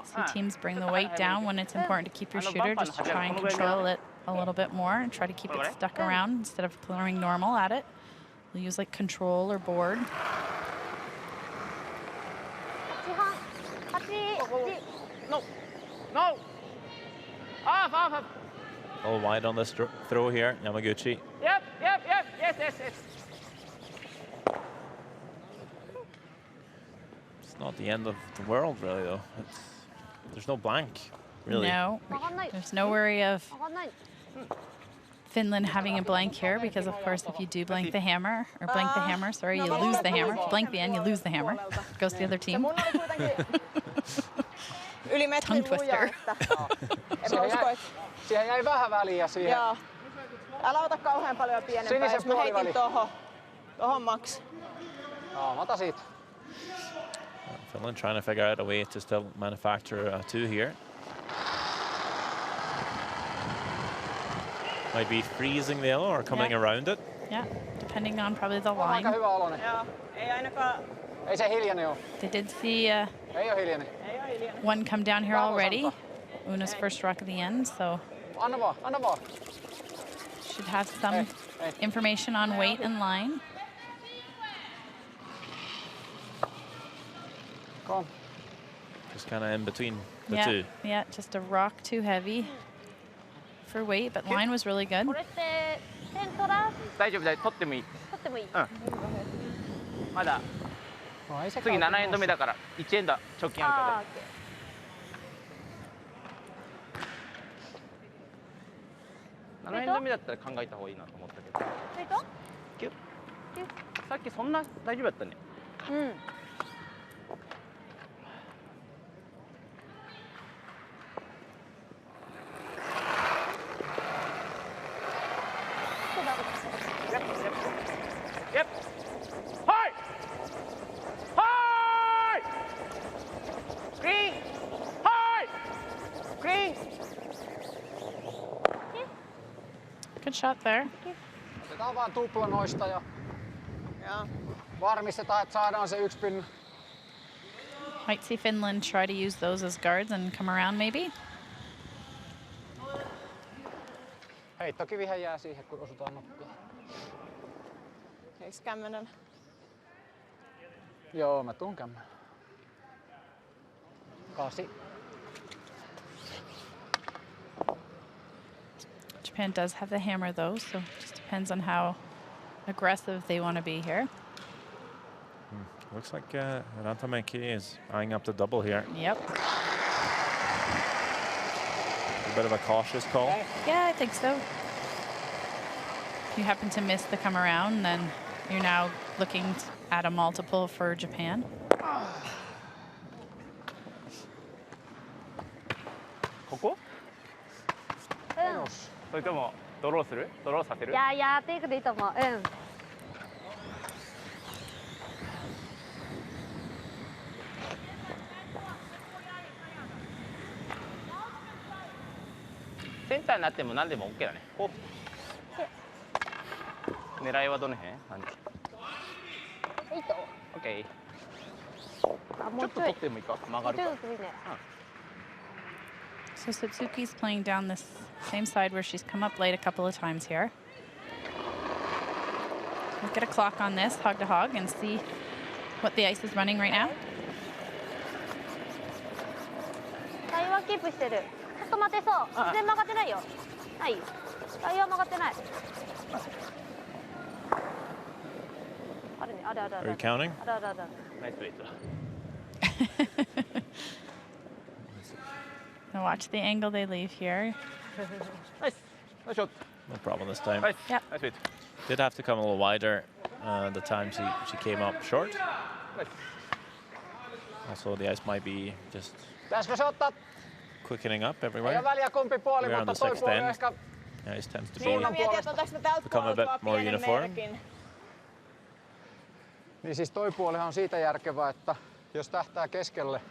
S2: So teams bring the weight down when it's important to keep your shooter, just to try and control it a little bit more and try to keep it stuck around instead of throwing normal at it. We'll use like control or board.
S5: No! Off!
S1: A little wide on this throw here, Yamaguchi.
S5: Yep, yes.
S1: It's not the end of the world, really, though. There's no blank, really.
S2: No, there's no worry of Finland having a blank here, because of course if you do blank the hammer, or blank the hammer, sorry, you lose the hammer. If you blank the end, you lose the hammer. It goes to the other team. Tongue twister.
S3: Siihen jäi vähän väliä siihen.
S4: Joo. Älä ota kauhean paljon pienempää, jos mä heitin tohon maks.
S3: Joo, ota siitä.
S1: Finland trying to figure out a way to still manufacture a 2 here. Might be freezing the yellow or coming around it.
S2: Yeah, depending on probably the line.
S3: Aika hyvä oloinen.
S4: Joo, ei ainakaan.
S3: Ei se hiljainen ole.
S2: They did see
S3: Ei ole hiljainen.
S2: one come down here already. Una's first rock of the end, so
S3: Anna vaan.
S2: should have some information on weight and line.
S3: Kom.
S1: Just kind of in between the
S2: Yeah,
S1: two.
S2: yeah, just a rock too heavy for weight, but line was really good.
S5: 大丈夫、取ってもいい。まだ
S3: No, ei se
S5: 次7エンド目だから1エンド貯金あるから。7エンド目だったら考えた方がいいなと思ったけど。キュッ。さっきそんな大丈夫だったね。Yep. Hi! Green! Hi! Green!
S2: Good shot there.
S3: Otetaan vaan tupla noista ja varmistetaan, että saadaan se 1 pinna.
S2: Might see Finland try to use those as guards and come around maybe.
S3: Heittokivihän jää siihen, kun osutaan nokkaan.
S4: Eiks kämmenen?
S3: Joo, mä tuun kämmenen. 8.
S2: Japan does have the hammer though, so it just depends on how aggressive they want to be here.
S1: Looks like Rantamäki is eyeing up the double here.
S2: Yep.
S1: A bit of a cautious call.
S2: Yeah, I think so. If you happen to miss the come around, then you're now looking at a multiple for Japan.
S5: ここ？それともドローする？ドローさせる？
S6: いやテイクでいいと思う。
S5: センターになっても何でも OK だね。こう。狙いはどの辺？OK。ちょっと取ってもいいか？曲がるか。
S2: So Satsuki's playing down this same side where she's come up late a couple of times here. We'll get a clock on this, hog to hog, and see what the ice is running right now.
S6: タイヤはキープしてる。ちょっと待てそう。全然曲がってないよ。はい。タイヤは曲がってない。あれね、あれ。
S1: Are you counting?
S6: あれ。
S5: ナイスウェイト。
S2: Now watch the angle they leave here.
S5: Nice. Nice shot.
S1: No problem this time.
S5: Nice.
S2: Yep.
S5: Nice wait.
S1: Did have to come a little wider the time she came up short.
S5: Nice.
S1: Also, the ice might be just
S3: Pitäisikö se ottaa?
S1: quickening up
S3: Ei
S1: everywhere.
S3: ole väliä kumpi puoli,
S1: We're on
S3: mutta
S1: the
S3: toi
S1: sixth
S3: puoli on
S1: end.
S3: ehkä...
S1: Yeah, ice tends to
S4: Niin mä
S1: be
S4: mietin, että otaks mä tältä
S1: become a
S4: puolelta
S1: bit
S4: vaan
S1: more
S4: pienen
S1: uniform.
S4: merkin.
S3: Niin siis toi puolihan on siitä järkevää, että jos tähtää keskelle,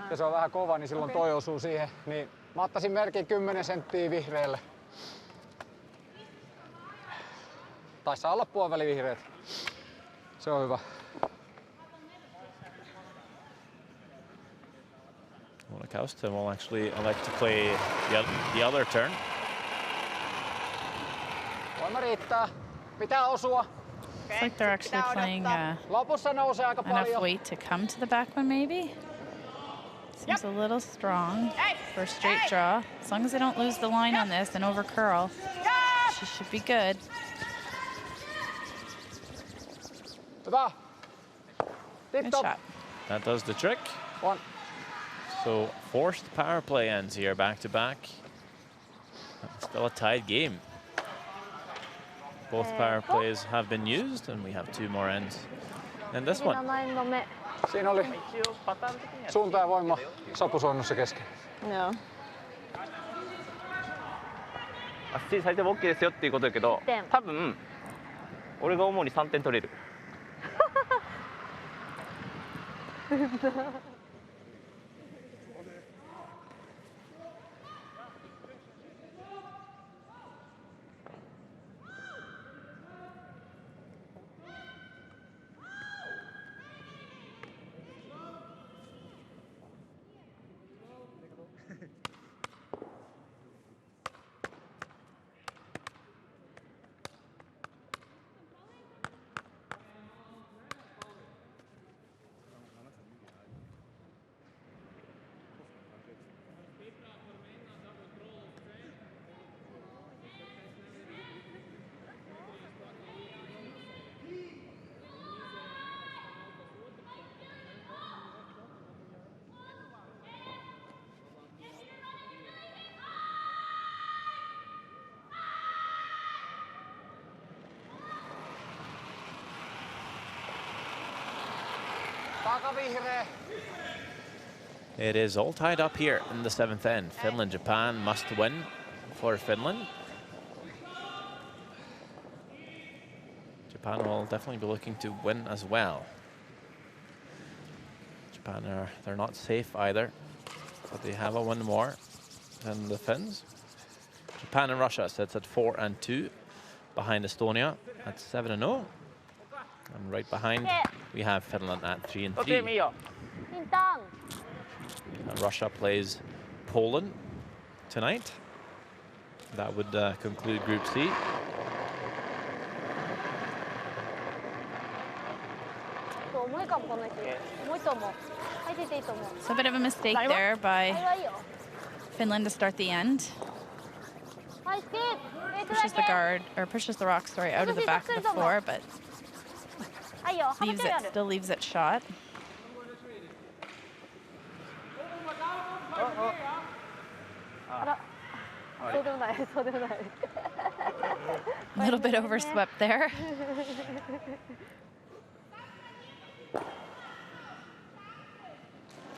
S3: ja se on vähän kova, niin silloin toi osuu siihen. Niin mä ottaisin merkin 10 senttiä vihreälle. Taisi olla puolivihreät. Se on hyvä.
S1: Kauston will actually elect to play the other turn.
S3: Voima riittää. Pitää osua.
S2: Looks like they're actually playing
S3: Lopussa nousee aika
S2: enough
S3: paljon.
S2: weight to come to the back one, maybe. Seems a little strong for a straight draw. As long as they don't lose the line on this and over curl, she should be good.
S3: Hyvä.
S2: Good
S3: Tip top.
S2: shot.
S1: That does the trick.
S3: One.
S1: So forced power play ends here back to back. Still a tied game. Both power plays have been used, and we have 2 more ends. And this one.
S3: Siinä oli suunta ja voima sopusoinnussa kesken.
S4: Joo.
S5: あっち最低も OK ですよっていうことだけど、多分俺が主に3点取れる。
S1: It is all tied up here in the 7th end. Finland, Japan must win for Finland. Japan will definitely be looking to win as well. Japan they're not safe either, but they have a win more than the Finns. Japan and Russia sits at 4-2, behind Estonia at 7-0, and right behind we have Finland at 3-3. Russia plays Poland tonight. That would conclude Group C.
S2: So a bit of a mistake there by Finland to start the end. Pushes the guard, or pushes the rock, sorry, out of the back of the 4, but still leaves it shot. A little bit overswept there.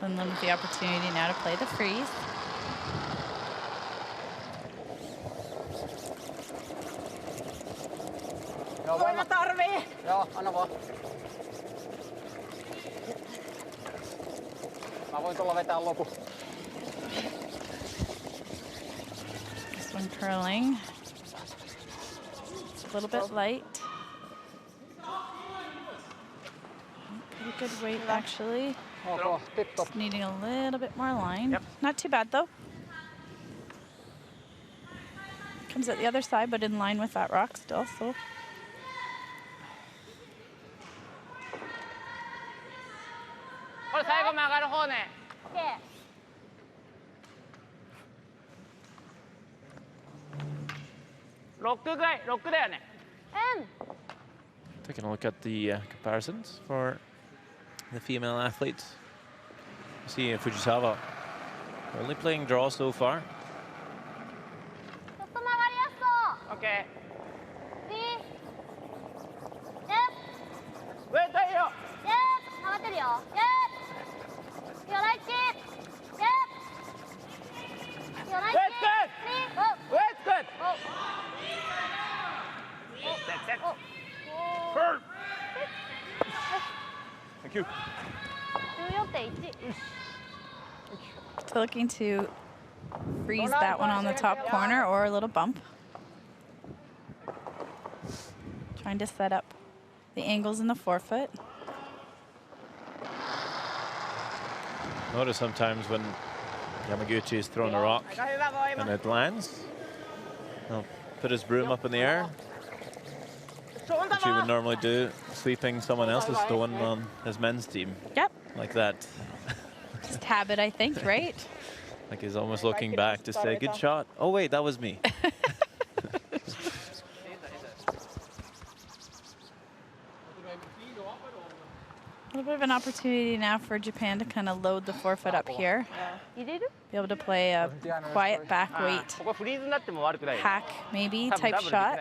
S2: Finland with the opportunity now to play the freeze.
S4: Voima tarvii!
S3: Joo, anna vaan. Mä voin tulla vetää lopun.
S2: This one curling. It's a little bit light. Pretty good weight actually.
S3: Okay, tip top.
S2: Just needing a little bit more line. Not too bad though. Comes at the other side, but in line with that rock still, so.
S1: Taking a look at the comparisons for the female athletes. See Fujisawa only playing draw so far.
S6: Okay.
S5: Thank you.
S6: 14.1。
S2: So looking to freeze that one on the top corner or a little bump. Trying to set up the angles in the forefoot.
S1: Notice sometimes when Yamaguchi is throwing a rock and it lands, he'll put his broom up in the air, which he would normally do, sweeping someone else's stone on his men's team.
S2: Yep.
S1: Like that.
S2: Just habit, I think, right?
S1: Like he's almost looking back to say, good shot. Oh, wait, that was me.
S2: A little bit of an opportunity now for Japan to kind of load the forefoot up here. Be able to play a quiet back weight hack, maybe, type shot.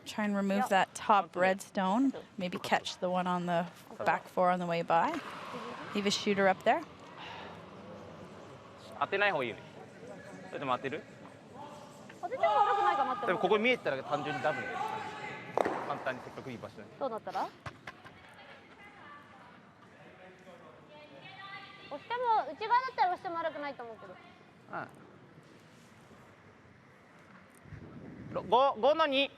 S2: Try and remove that top red stone. Maybe catch the one on the back four on the way by. Leave a shooter up there.
S5: 当てない方がいいよね。それとも当てる？
S6: 当てても悪くないかなって思う。
S5: でもここ見えたら単純にダブルで簡単にせっかくいい場所に。
S6: どうなったら？押しても内側だったら押しても悪くないと思うけど。
S5: うん。5の2。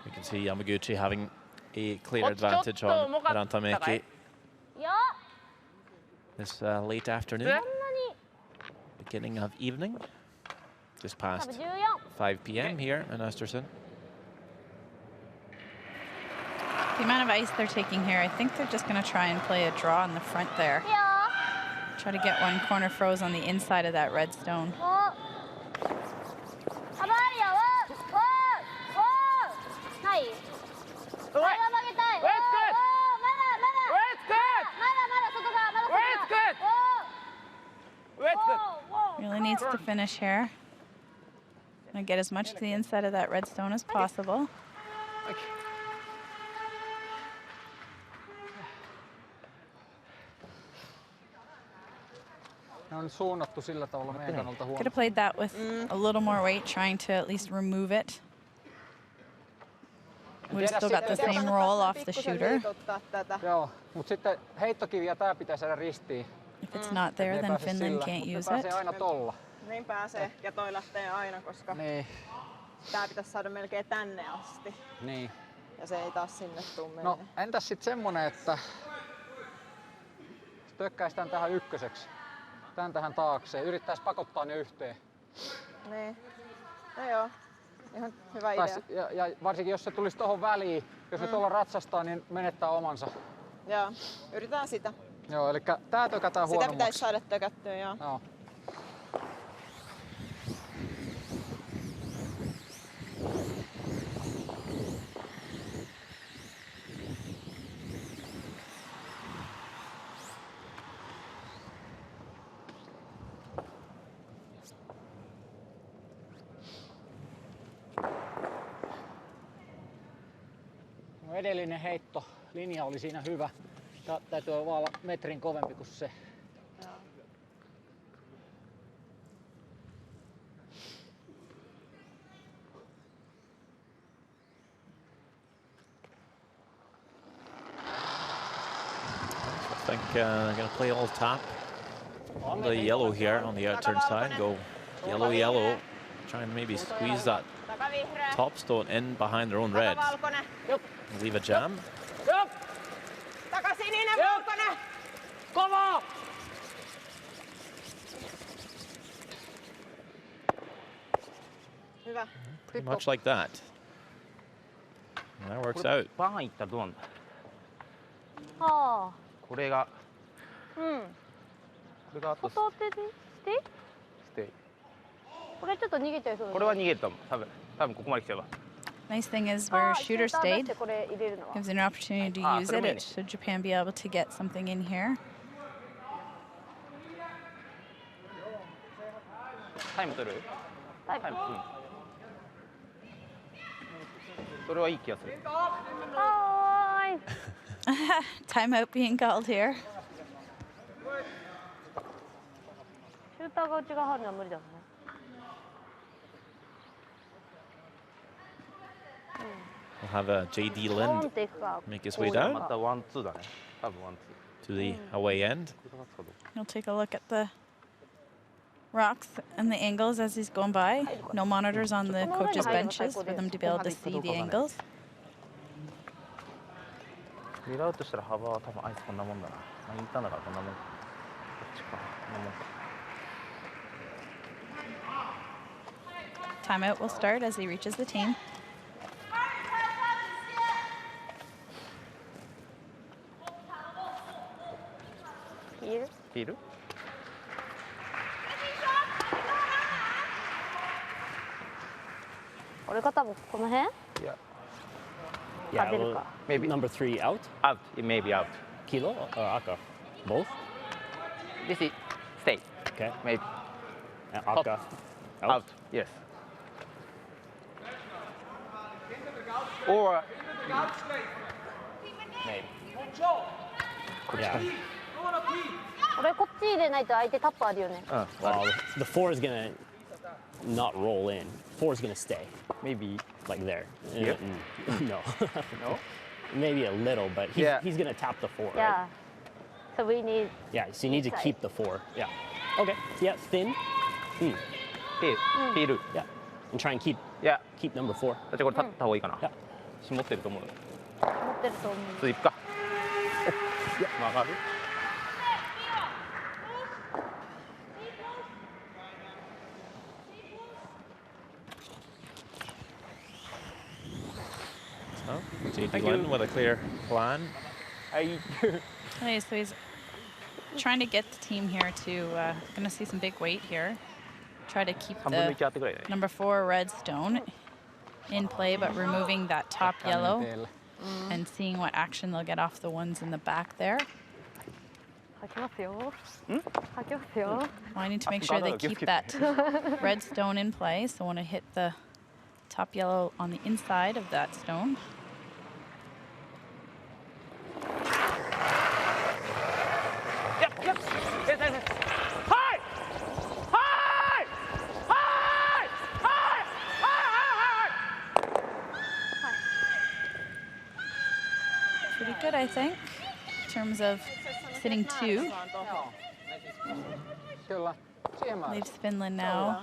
S1: You can see Yamaguchi having a clear advantage on Rantameki this late afternoon, beginning of evening, just past 5 p.m. here in Östersund.
S2: The amount of ice they're taking here, I think they're just going to try and play a draw in the front there. Try to get one corner froze on the inside of that red stone. Really needs to finish here. Gonna get as much to the inside of that red stone as possible. Could have played that with a little more weight, trying to at least remove it. Would have still got the same roll off the shooter.
S3: Joo, mutta sitten heittokivi ja tää pitää saada ristiin.
S2: If it's not there, then Finland can't use it.
S4: Pääsee aina tolla. Niin pääsee, ja toi lähtee aina, koska tää pitäisi saada melkein tänne asti.
S3: Niin.
S4: Ja se ei taas sinne tuu menee.
S3: No entäs sit semmonen, että tökkäis tän tähän ykköseksi. Tän tähän taakse. Yrittäis pakottaa ne yhteen.
S4: Niin. No joo. Ihan hyvä idea.
S3: Ja varsinkin jos se tulisi tohon väliin, jos ne tuolla ratsastaa, niin menettää omansa.
S4: Joo, yritetään sitä.
S3: Joo, eli tää tökätään huonommaksi.
S4: Sitä pitäisi saada tökättyä, joo.
S3: Joo. Edellinen heitto, linja oli siinä hyvä. Täytyy vaan olla metrin kovempi kuin se.
S1: I think I'm going to play all tap on the yellow here on the outturn side. Go yellow, yellow. Try and maybe squeeze that top stone in behind their own red. Leave a jam. Pretty much like that. And that works out.
S5: バーンいったらどうなんだ。
S6: はあ。
S5: これが。
S6: うん。
S5: これがあと
S6: 外手でして
S5: ステイ。
S6: これちょっと逃げちゃいそうだね。
S5: これは逃げると思う。多分ここまで来ちゃえば。
S2: Nice thing is where shooter stayed, gives an opportunity to use it. Should Japan be able to get something in here?
S5: タイム取る？タイム。それはいい気がする。
S2: Timeout being called here.
S6: シューターが内側入るのは無理だもんね。
S1: We'll have a JD Lind make his way down
S5: またワンツーだね。多分ワンツ
S1: to the away end.
S5: ー。
S2: He'll take a look at the rocks and the angles as he's going by. No monitors on the coaches' benches for them to be able to see the angles.
S5: 狙うとしたら幅は多分あいつこんなもんだな。まあ、インターンだからこんなもん。こっちか。こんなもんか。
S2: Timeout will start as he reaches the team.
S5: フィール？
S6: 俺が多分この辺
S5: Yeah.
S6: Yeah, well,
S5: maybe
S7: number 3 out.
S5: Out. It may be out.
S7: Kilo or Aka? Both?
S5: This is stay.
S7: Okay.
S5: Maybe.
S7: And Aka
S5: Out. Yes. Or maybe.
S7: Yeah.
S6: 俺こっち入れないと相手タップあるよね
S7: Well, the 4 is gonna not roll in. 4 is gonna stay.
S5: Maybe.
S7: Like there.
S5: Here?
S7: No.
S5: No?
S7: Maybe a little, but he's gonna tap the 4, right?
S6: Yeah so we need
S7: Yeah, so you need to keep the 4. Yeah. Okay. Yeah, thin.
S5: Feel. Feel.
S7: Yeah. And try and keep
S5: Yeah.
S7: number 4.
S5: だってこれ立った方がいいかな。
S7: Yeah.
S5: 絞ってると思う。
S6: 持ってると思う
S5: それ行くか。いや、曲がる。
S1: JD Lind with a clear plan.
S2: Okay, so he's trying to get the team here to, going to see some big weight here. Try to keep
S5: 半分の
S2: the
S5: 1あってくらいね。
S2: number 4 red stone in play, but removing that top yellow and seeing what action they'll get off the ones in the back there.
S6: 書きますよ書きますよ
S2: Well, I need to make sure they keep that red stone in play, so want to hit the top yellow on the inside of that stone.
S5: Yep. Yes. High. High. High. High. High.
S2: Pretty good, I think, in terms of sitting 2.
S3: Kyllä, siihen mä
S2: Leaves Finland now.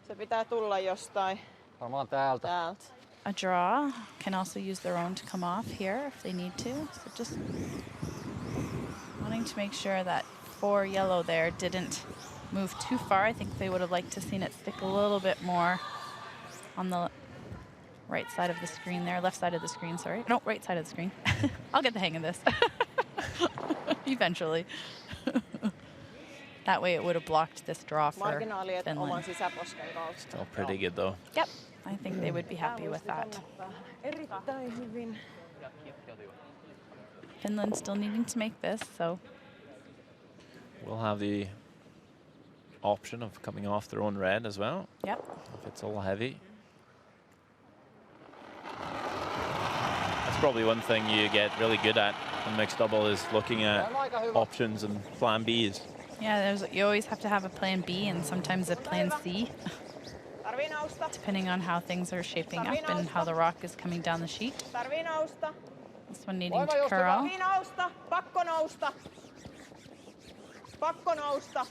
S4: Se pitää tulla jostain
S3: varmaan täältä.
S4: täältä.
S2: A draw. Can also use their own to come off here if they need to. So just wanting to make sure that 4 yellow there didn't move too far. I think they would have liked to seen it stick a little bit more on the right side of the screen there. Left side of the screen, sorry. No, right side of the screen. I'll get the hang of this. Eventually. That way it would have blocked this draw for
S4: Marginaalit oman
S2: Finland.
S4: sisäposken kautta.
S1: Still pretty good though.
S2: Yep, I think they would be happy with that.
S4: Erittäin hyvin.
S2: Finland still needing to make this, so
S1: We'll have the option of coming off their own red as well,
S2: yep.
S1: if it's all heavy. That's probably one thing you get really good at in mixed double is looking at options and plan Bs.
S2: Yeah, you always have to have a plan B and sometimes a plan C,
S4: Tarvii nousta.
S2: depending on how things are shaping up and how the rock is coming down the sheet.
S4: Tarvii nousta.
S2: This one needing to curl.
S4: Tarvii nousta. Pakko nousta. Pakko nousta.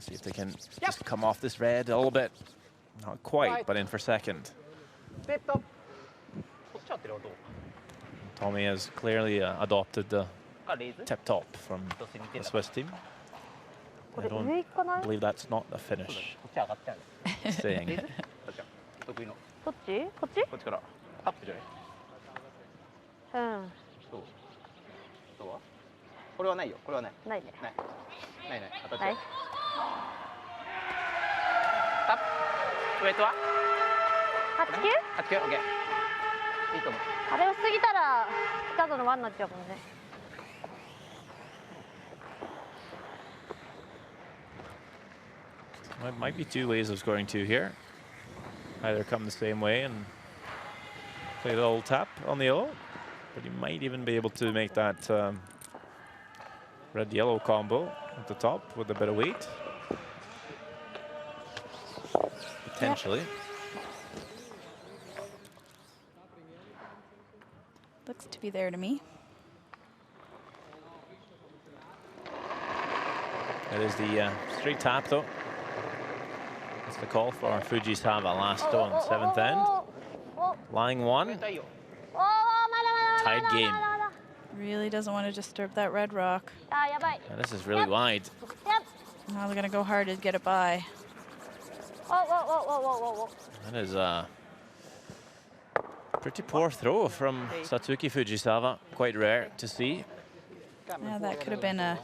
S1: See if they can just come off this red a little bit. Not quite, but in for second.
S5: Tip top. こっち合ってる音。
S1: Tommy has clearly adopted the
S5: かレイズ。
S1: tip top from the Swiss team.
S6: こ
S1: I
S6: れ上
S1: don't
S6: 行かない
S1: believe that's not the
S5: そうだね
S1: finish
S5: こっち上がってある。
S1: staying.
S5: レイズ。こっちは得意の。
S6: どっちこっち
S5: こっちからタップじゃない。
S6: うん
S5: そう。あとは？これはないよ。これはない。
S6: ないね
S5: ない。ないない。形
S6: はい
S5: タップ。ウェイトは
S6: 8、9?
S5: ？8、9、オッケー。いいと思う。
S6: あれを過ぎたら北野の輪になっちゃうもんね
S1: Well, it might be 2 ways of scoring 2 here. Either come the same way and play the old tap on the yellow, but you might even be able to make that red-yellow combo at the top with a bit of weight. Potentially.
S2: be there to me.
S1: It is the straight tap, though. That's the call for Fujisawa. Last stone, 7th end. Lying one. Tied game.
S2: Really doesn't want to disturb that red rock.
S1: And this is really wide.
S2: Now they're going to go hard to get it by.
S1: That is a pretty poor throw from Satsuki Fujisawa. Quite rare to see.
S2: Yeah, that could have been a...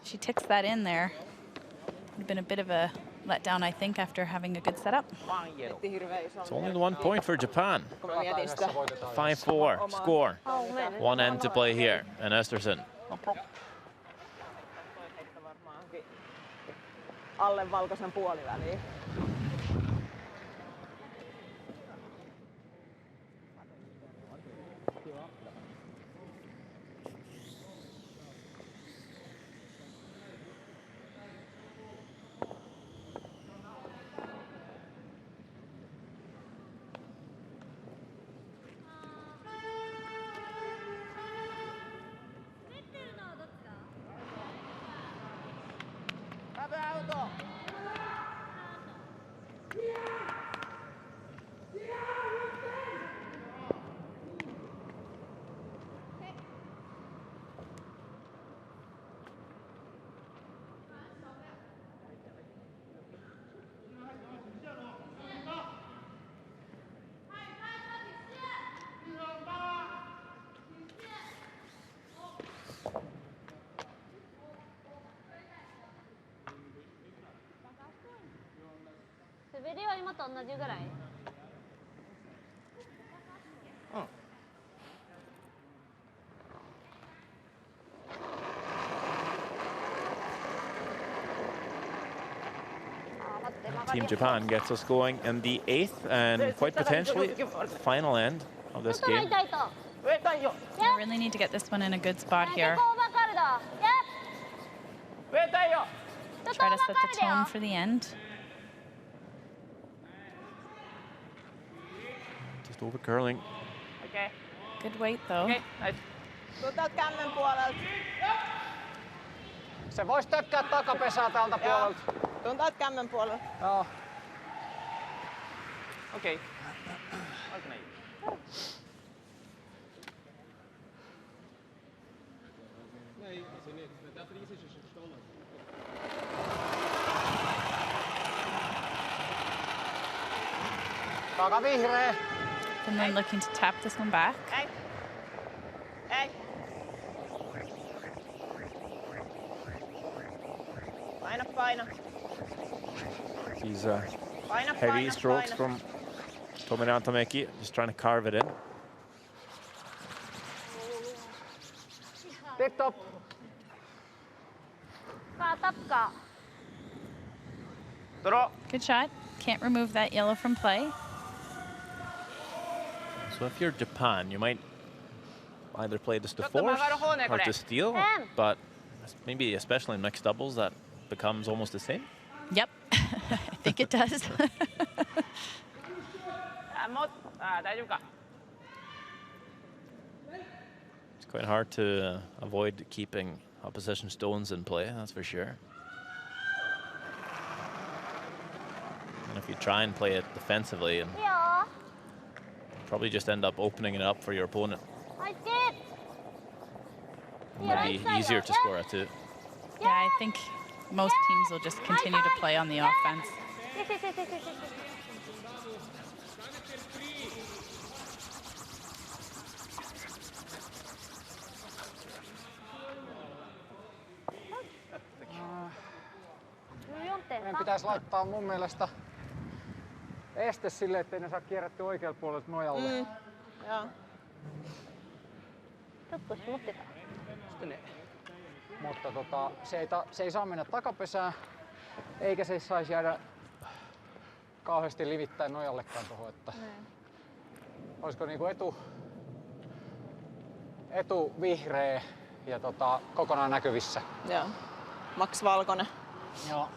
S2: She ticks that in there. Would have been a bit of a letdown, I think, after having a good setup.
S1: It's only the 1 point for Japan. 5-4 score. 1 end to play here in Östersund.
S4: Alle valkoisen puoliväliin.
S1: Team Japan gets us going in the 8th and quite potentially final end of this game.
S2: I really need to get this one in a good spot here. Try to set the tone for the end.
S1: Just over curling.
S4: Okay.
S2: Good weight, though.
S4: Okay, nice. Tuut kämmen puolelta.
S3: Se voisi tökkää takapesää tältä puolelta.
S4: Tuun taas kämmen puolelta.
S3: Joo.
S5: Okei. Aika näin.
S3: Takavihreä.
S2: Finland looking to tap this one back.
S4: Ei. Ei. Paina, paina.
S1: These
S4: Paina,
S1: heavy
S4: paina,
S1: strokes
S4: paina.
S1: from Tominayan Tameki, just trying to carve it in.
S3: Tip top.
S2: Good shot. Can't remove that yellow from play.
S1: So if you're Japan, you might either play this to force or to steal, but maybe especially in mixed doubles that becomes almost the same.
S2: Yep, I think it does.
S1: It's quite hard to avoid keeping opposition stones in play, that's for sure. And if you try and play it defensively, and probably just end up opening it up for your opponent. It'll be easier to score at too.
S2: Yeah, I think most teams will just continue to play on the offense.
S3: Meidän pitäisi laittaa mun mielestä este sille, ettei ne saa kierrettyä oikealta puolelta nojalle.
S4: Joo.
S3: Mutta se ei saa mennä takapesään, eikä se saisi jäädä kauheasti livittäin nojallekaan tuohon. Että olisiko niinku etu vihreä ja kokonaan näkyvissä.
S4: Joo. Max valkoinen.
S3: Joo.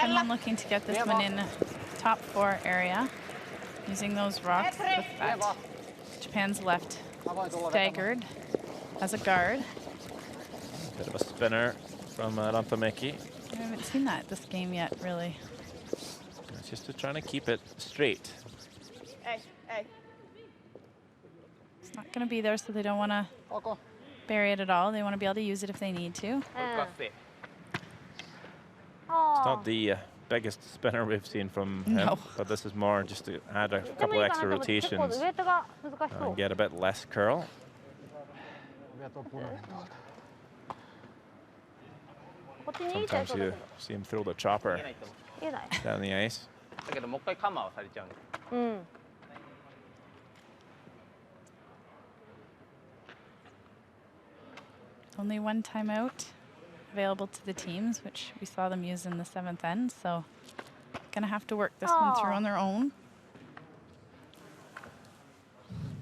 S2: Finland looking to get this one in top 4 area, using those rocks with that. Japan's left staggered as a guard.
S1: Bit of a spinner from Rantamäki.
S2: I haven't seen that this game yet, really.
S1: It's just trying to keep it straight.
S4: Ei.
S2: It's not going to be there, so they don't want to bury it at all. They want to be able to use it if they need to.
S1: It's not the biggest spinner we've seen from him, but this is more just to add a couple of extra rotations and get a bit less curl. Sometimes you see him throw the chopper down the ice.
S2: Only one timeout available to the teams, which we saw them use in the 7th end, so gonna have to work this one through on their own.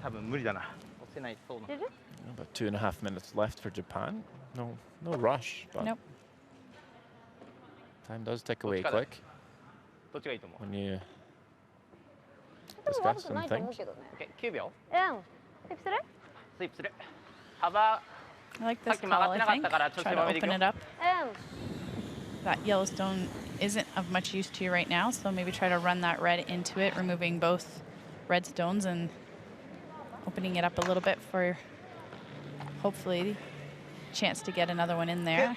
S1: About 2.5 minutes left for Japan. No rush, but
S2: nope.
S1: Time does tick away quick when you discuss and think.
S2: I like this call, I think. Try to open it up. That Yellowstone isn't of much use to you right now, so maybe try to run that red into it, removing both red stones and opening it up a little bit for hopefully a chance to get another one in there.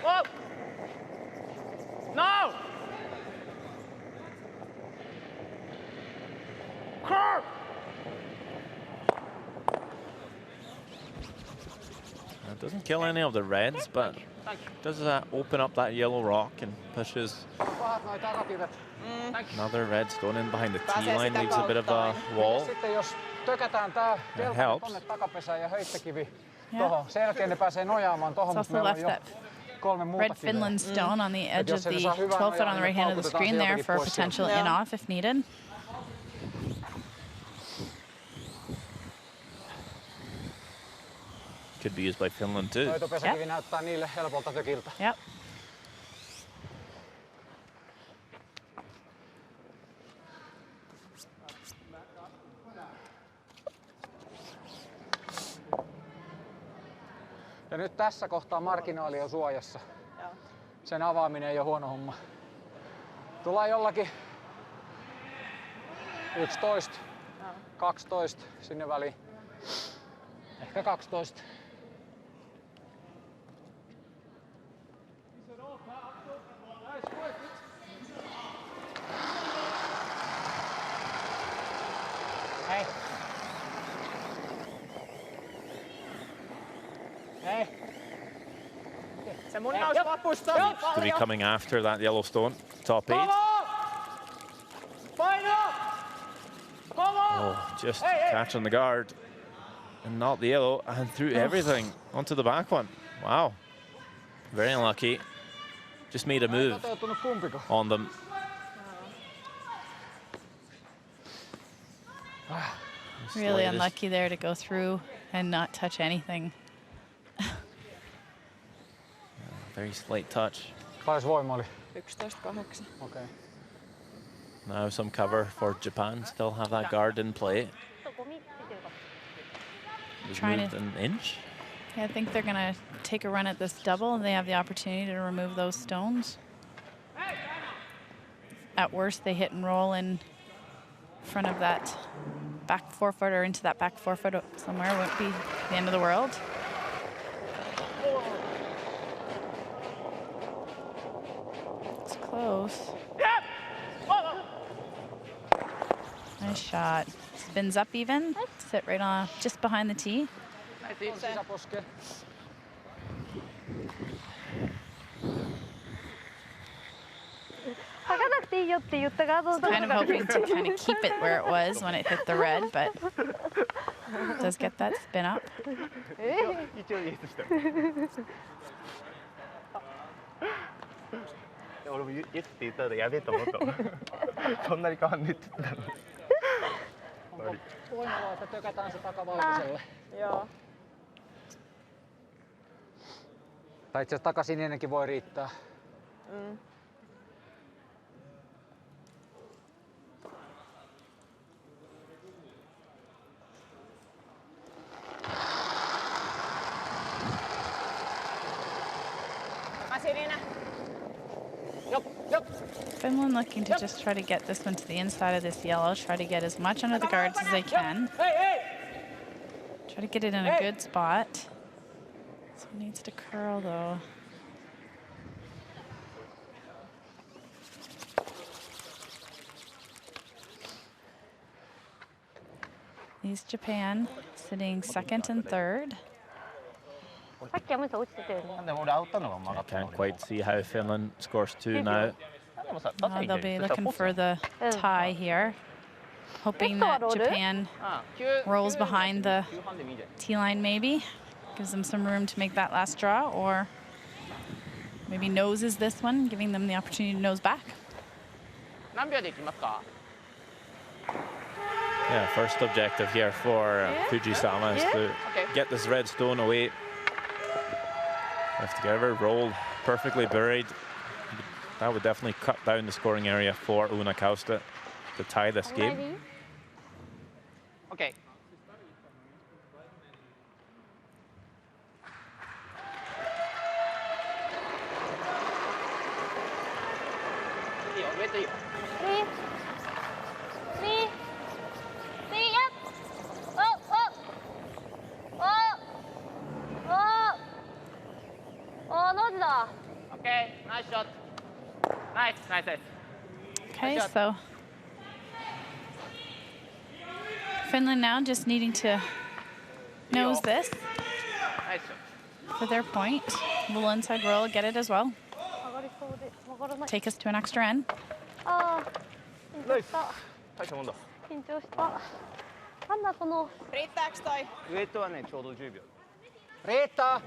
S5: Whoa! No! Curve!
S1: It doesn't kill any of the reds, but does open up that yellow rock and pushes another red stone in behind the tee line, leaves a bit of a wall. It helps.
S3: Tohon. Sen jälkeen ne pääsee nojaamaan tohon, mutta meillä on jo 3 muuta
S2: Red Finland stone on the edge of the 12 foot on the right hand of the screen there for a potential in-off if needed.
S1: Could be used by Finland too.
S3: Hoitopesäkivi näyttää niille helpolta tökiltä.
S2: Yep.
S3: Ja nyt tässä kohtaa marginaali on suojassa. Sen avaaminen ei ole huono homma. Tullaan jollakin 11, 12 sinne väliin. Ehkä 12. Hei. Hei.
S4: Se munnaus vapusta.
S1: To be coming after that Yellowstone top 8. Oh, just catching the guard and not the yellow, and threw everything onto the back one. Wow. Very unlucky. Just made a move on them.
S2: Really unlucky there to go through and not touch anything.
S1: Very slight touch.
S3: Paljon voima oli?
S4: 11-8.
S3: Okay.
S1: Now some cover for Japan. Still have that guard in play. Just moved an inch.
S2: Yeah, I think they're going to take a run at this double, and they have the opportunity to remove those stones. At worst, they hit and roll in front of that back 4 foot or into that back 4 foot somewhere. Won't be the end of the world. It's close. Nice shot. Spins up even. Sit right on, just behind the tee. Kind of hoping to kind of keep it where it was when it hit the red, but does get that spin up.
S5: 俺もイエスって言ったらやべえと思ったそんなに変わんねえって言ってたのに
S3: Voimalla, että tökätään se takavalkoiselle.
S4: Joo.
S3: Tai itse asiassa takasinenkin voi riittää.
S4: Takasininen.
S2: Finland looking to just try to get this one to the inside of this yellow, try to get as much under the guards as they can. Try to get it in a good spot. This one needs to curl though. East Japan sitting second and third.
S1: Can't quite see how Finland scores two now.
S2: Oh, they'll be looking for the tie here, hoping that Japan rolls behind the T-line maybe. Gives them some room to make that last draw, or maybe noses this one, giving them the opportunity to nose back.
S1: Yeah, first objective here for Fujisama is to get this red stone away. If the ever roll perfectly buried, that would definitely cut down the scoring area for Uunakausta to tie this game.
S5: Okay. Okay, nice shot. Nice.
S2: Okay, so Finland now just needing to nose this
S5: Nice shot.
S2: for their point. A little inside roll, get it as well. Take us to an extra end.
S4: Riittääks toi?
S5: ウエイトはねちょうど10秒
S3: Riittää!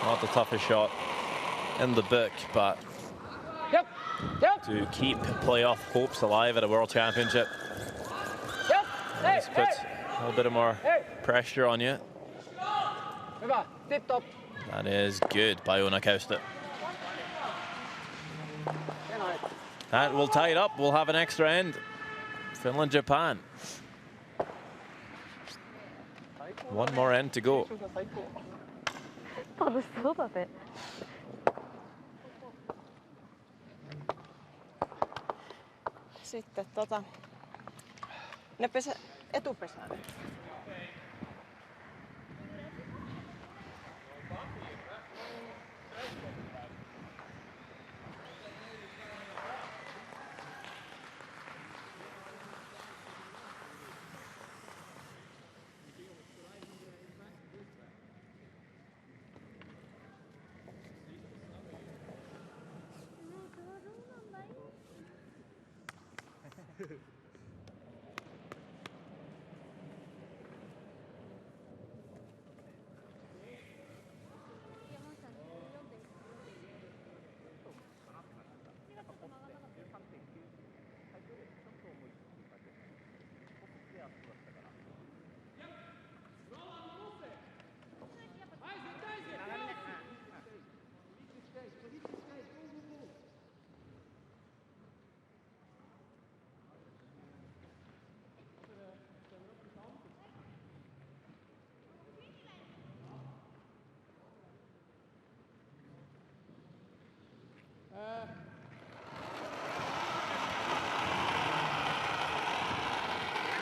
S1: Not the toughest shot in the book, but to keep playoff hopes alive at a World Championship, this puts a little bit of more pressure on you.
S3: Hyvä, tip-top.
S1: That is good by Uunakausta. That will tie it up. We'll have an extra end. Finland, Japan. One more end to go.
S4: Sitten ne etupesään.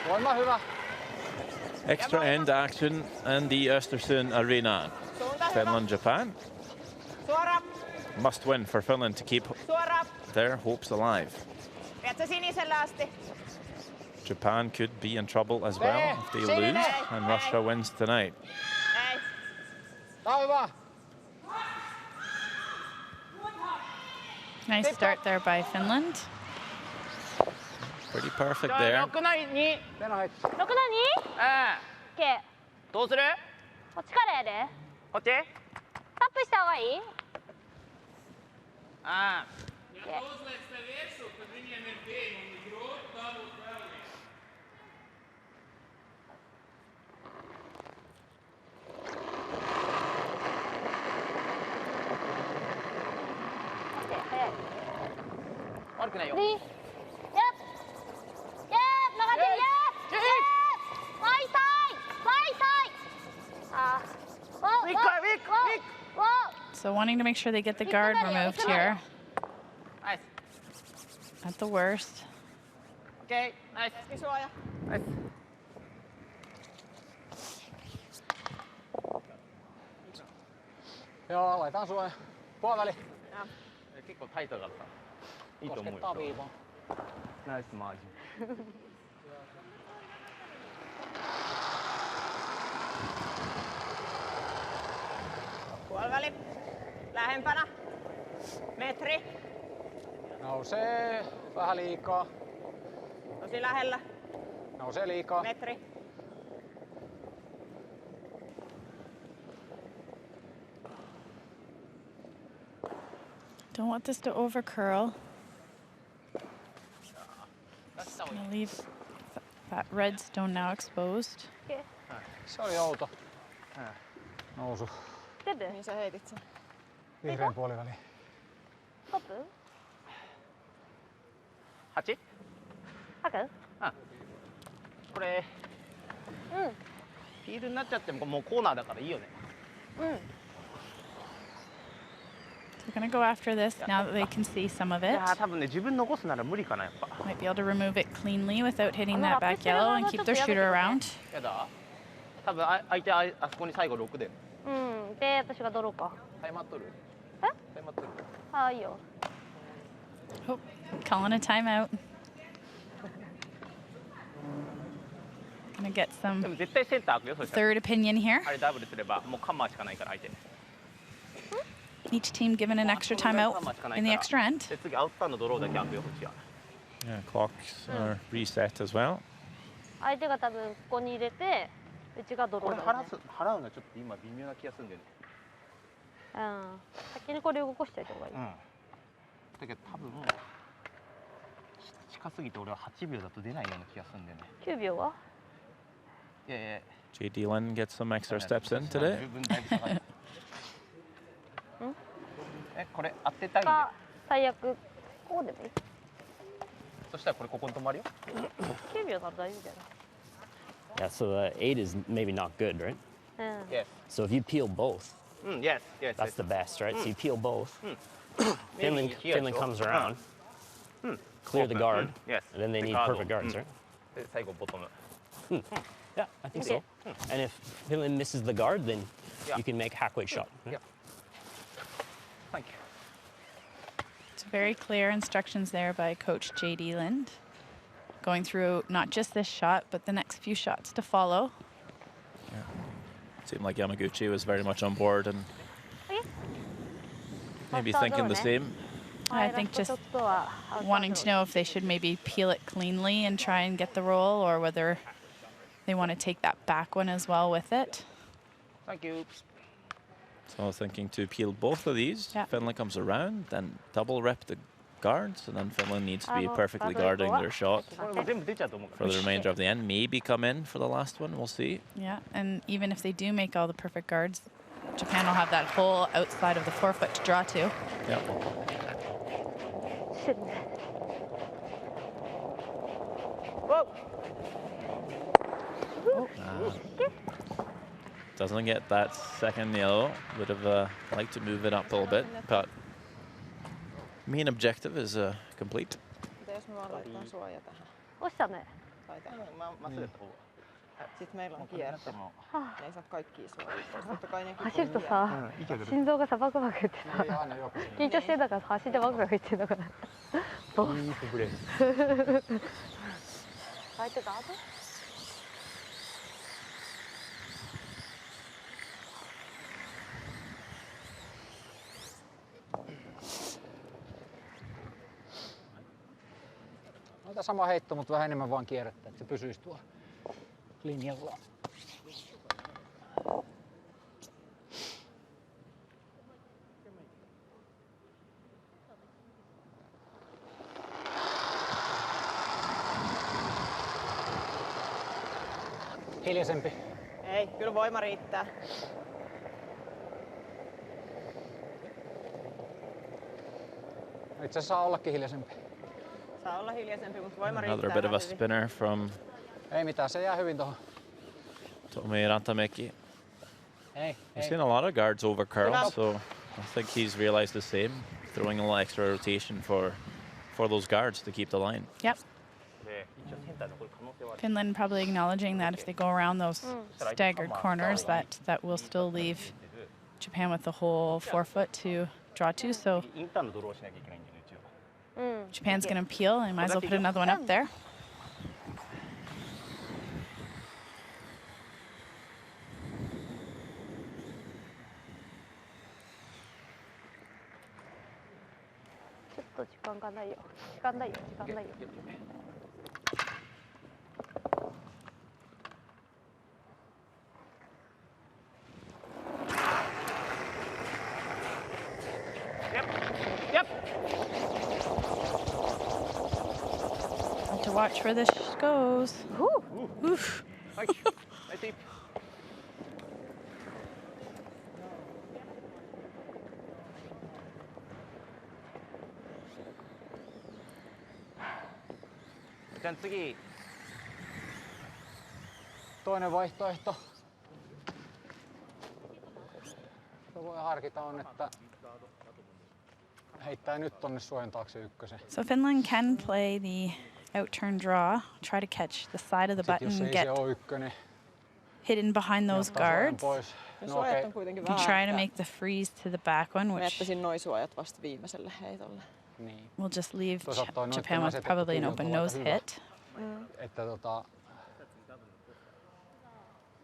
S3: Voima hyvä.
S1: Extra end action in the Östersund arena. Finland, Japan.
S4: Suora.
S1: Must win for Finland to keep
S4: Suora.
S1: their hopes alive.
S4: Viet se siniselle asti.
S1: Japan could be in trouble as well if they lose and Russia wins tonight.
S2: Nice start there by Finland.
S1: Pretty perfect there.
S6: 6な2？ OK。
S5: どうする？
S6: こっちからやで。
S5: こっち？
S6: タップした方がいい？
S5: ああ。 悪くないよ。
S6: 3。Yep. Yep. 曲がってる。Yep. Yep. My side. My side. あー。
S5: ウィックウィックウィック。
S2: So wanting to make sure they get the guard removed here.
S5: ナイス。
S2: At the worst.
S5: オッケー。ナイス。
S4: Kisuoja.
S5: ナイス。
S3: Joo, aletaan suoja. Puoliväli.
S5: 結構タイトだった。いいと思うよ。
S3: Koskettaa viivaa.
S5: ナイスマージン。
S4: Puoliväli. Lähempänä. Metri.
S3: Nousee vähän liikaa.
S4: Tosi lähellä.
S3: Nousee liikaa.
S4: Metri.
S2: Don't want this to over curl. Just gonna leave that red stone now exposed.
S3: Se oli outo. Nousu.
S4: Niin sä heitit sen.
S3: Vihreän puoliväliin.
S6: トップ？
S5: 8？
S6: 吐く？
S5: これ、ヒールになっちゃってももうコーナーだからいいよね。
S2: We're gonna go after this now that they can see some of
S5: い
S2: it.
S5: や多分ね自分残すなら無理かなやっぱ。
S2: Might be able to remove it cleanly without hitting that back yellow and keep their shooter around.
S5: やだ。多分相手あそこに最後6で。
S6: で、私がドローか。
S5: タイマー取る？
S6: え？
S5: タイマー取る？
S6: ああ、いいよ。
S2: Oh, calling a timeout. Gonna get
S5: で
S2: some
S5: も絶対センター開くよそしたら。
S2: third opinion here.
S5: あれダブルすればもうカンマーしかないから相手。
S2: Each team given an extra timeout in the extra end.
S5: で次アウトターンのドローだけ開くよこっちは。
S1: Yeah, clocks are reset as well.
S6: 相手が多分ここに入れて、うちがドロ
S5: これ
S6: ーだよね。
S5: 払うのはちょっと今微妙な気がするんだよね。
S6: 先にこれ動かしておいた方がいい。
S5: だけど多分近すぎて俺は8秒だと出ないような気がするんだよね。
S6: 9秒は？
S5: いやいや。
S1: JD Lin gets some extra steps in today.
S5: 十分だいぶ下がる。これ当てたいんだよ。
S6: か最悪こうでもいい？
S5: そしたらこれここに止まるよ。
S6: 9秒なら大丈夫だよ。
S7: Yeah, so 8 is maybe not good, right?
S5: Yes.
S7: So if you peel both,
S5: Yes. Yes.
S7: that's the best, right? So you peel both.
S5: Maybe here,
S7: Finland
S5: so.
S7: comes around, clear the guard,
S5: Yes.
S7: and then they
S5: The
S7: need
S5: guard
S7: perfect
S5: will-
S7: guards, right?
S5: で最後ボトム。
S7: Yeah, I think so. And if Finland misses the guard, then
S5: Yeah.
S7: you can make hack weight shot.
S5: Yeah. Thank you.
S2: It's very clear instructions there by Coach JD Lind. Going through not just this shot, but the next few shots to follow.
S1: Seemed like Yamaguchi was very much on board and maybe thinking the same.
S2: I think just wanting to know if they should maybe peel it cleanly and try and get the roll, or whether they want to take that back one as well with it.
S5: Thank you.
S1: So thinking to peel both of these.
S2: Yeah.
S1: Finland comes around, then double rep the guards, and then Finland needs to be perfectly guarding their shot
S5: これも全部出ちゃうと思うから。
S1: for the remainder of the end. Maybe come in for the last one, we'll see.
S2: Yeah, and even if they do make all the perfect guards, Japan will have that whole outside of the forefoot to draw to.
S1: Yeah. Doesn't get that second yellow. Would have liked to move it up a little bit, but main objective is complete.
S4: Mitä jos me vaan laitetaan suoja tähän?
S6: 押したね。
S4: Laitetaan.
S5: まっすぐやった方が。
S4: Sitten meillä on kierto. Ne ei saa kaikkia suojia pois. Totta kai ne
S6: 走るとさ、心臓がさバクバク言ってさ、
S3: Ei aina joku.
S6: 緊張してたから走ってバクバク言ってたから。
S5: いいプレー。
S6: 나도?
S3: Noita sama heitto, mutta vähän enemmän vaan kierrettä, että se pysyisi tuolla linjalla. Hiljaisempi.
S4: Ei, kyllä voima riittää.
S3: Itse asiassa saa ollakin hiljaisempi.
S4: Saa olla hiljaisempi, mutta voima
S1: Another
S4: riittää.
S1: bit of a spinner from
S3: Ei mitään, se jää hyvin tuohon.
S1: Tomi Rantamäki.
S3: Ei,
S1: We've
S3: ei.
S1: seen a lot of guards over curl,
S4: Hyvä.
S1: so I think he's realized the same, throwing a little extra rotation for those guards to keep the line.
S2: Yep.
S5: で一応センターに残る可能性はある。
S2: Finland probably acknowledging that if they go around those staggered corners, that will still leave Japan with the whole forefoot to draw to. So
S5: インターンのドローをしなきゃいけないんだよね、一応。
S2: Japan's going to peel, and might as well put another one up there. Have to watch where this goes. Oof.
S5: はい。ナイスイップ。じゃあ次。
S3: Toinen vaihtoehto. Mitä voi harkita on, että heittää nyt tonne suojan taakse ykkösen.
S2: So Finland can play the out-turn draw, try to catch the side of the
S3: Sitten
S2: button
S3: jos
S2: and
S3: ei
S2: get
S3: se ole ykkönen,
S2: hidden behind those
S3: ottaa suojan
S2: guards.
S3: pois.
S4: Ne
S3: No
S4: suojat
S3: okei,
S4: on kuitenkin
S2: You can
S4: vähän.
S2: try to make the freeze to the back one,
S4: Mä
S2: which
S4: jättäisin noi suojat vasta viimeiselle heitolle.
S3: niin.
S2: will just leave
S3: Toisaalta toi noitten
S2: Japan with
S3: asetettu
S2: probably an
S3: tuli on
S2: open
S3: tuolla
S2: nose
S3: hyvä.
S2: hit.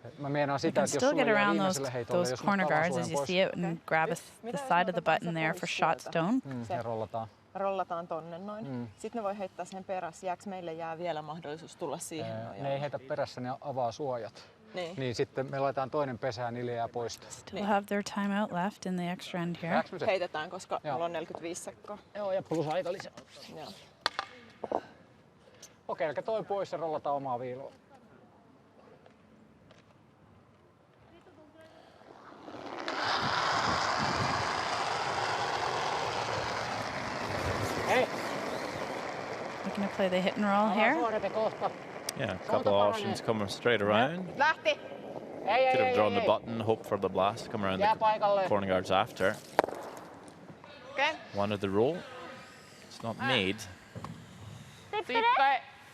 S3: Että mä meinaan
S2: You
S3: sitä,
S2: can
S3: että jos
S2: still
S3: sulla
S2: get
S3: jää
S2: around
S3: viimeiselle heitolle,
S2: those
S3: jos
S2: corner
S3: nostaa
S2: guards
S3: suojan
S2: as you
S3: pois,
S2: see it and grab the
S4: Mitä
S2: side of the
S4: jos mä
S2: button there for
S4: pois
S2: shot
S4: sieltä?
S2: stone.
S3: ja rollataan.
S4: Rollataan tonne noin. Sitten ne voi heittää sen perässä. Jääks meille jää vielä mahdollisuus tulla siihen nojaan?
S3: Ne ei heitä perässä, ne avaa suojat.
S4: Niin.
S3: Niin sitten me laitetaan toinen pesään, niille jää poista.
S2: Still have their timeout left in the extra end here.
S3: Jääks me se?
S4: Heitetään, koska
S3: Joo.
S4: mulla on 45 sekkaa.
S3: Joo, ja plus aika lisää.
S4: Joo.
S3: Okei, eli toi pois ja rollataan omaa viiloa. Hei!
S2: Looking to play the hit and roll here.
S3: Suorite kohta.
S1: Yeah, a couple of options coming straight around.
S4: Lähti!
S3: Ei,
S1: Could have drawn the button, hope for the blast, come around
S3: Jää
S1: the
S3: paikalle.
S1: corner guards after.
S4: Okei.
S1: Wanted the roll. It's not made.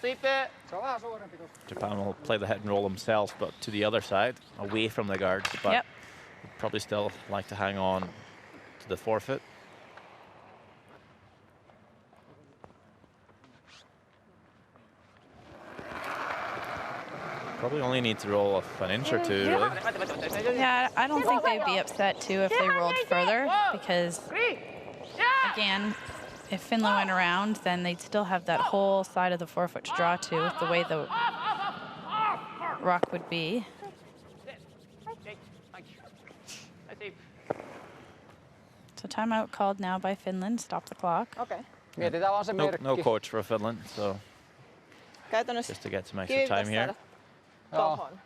S3: Se on vähän suurempi tuossa.
S1: Japan will play the hit and roll themselves, but to the other side, away from the guards. But
S2: Yep.
S1: would probably still like to hang on to the forefoot. Probably only need to roll off an inch or two, really.
S2: Yeah, I don't think they'd be upset too if they rolled further because, again, if Finland went around, then they'd still have that whole side of the forefoot to draw to with the way the rock would be. So timeout called now by Finland. Stop the clock.
S4: Okei.
S3: Mietitään vaan se
S1: No,
S3: merkki.
S1: no coach for Finland, so
S4: Käytännössä
S1: just to get some extra
S4: kivi
S1: time
S4: pitäisi
S1: here.
S4: saada tohon.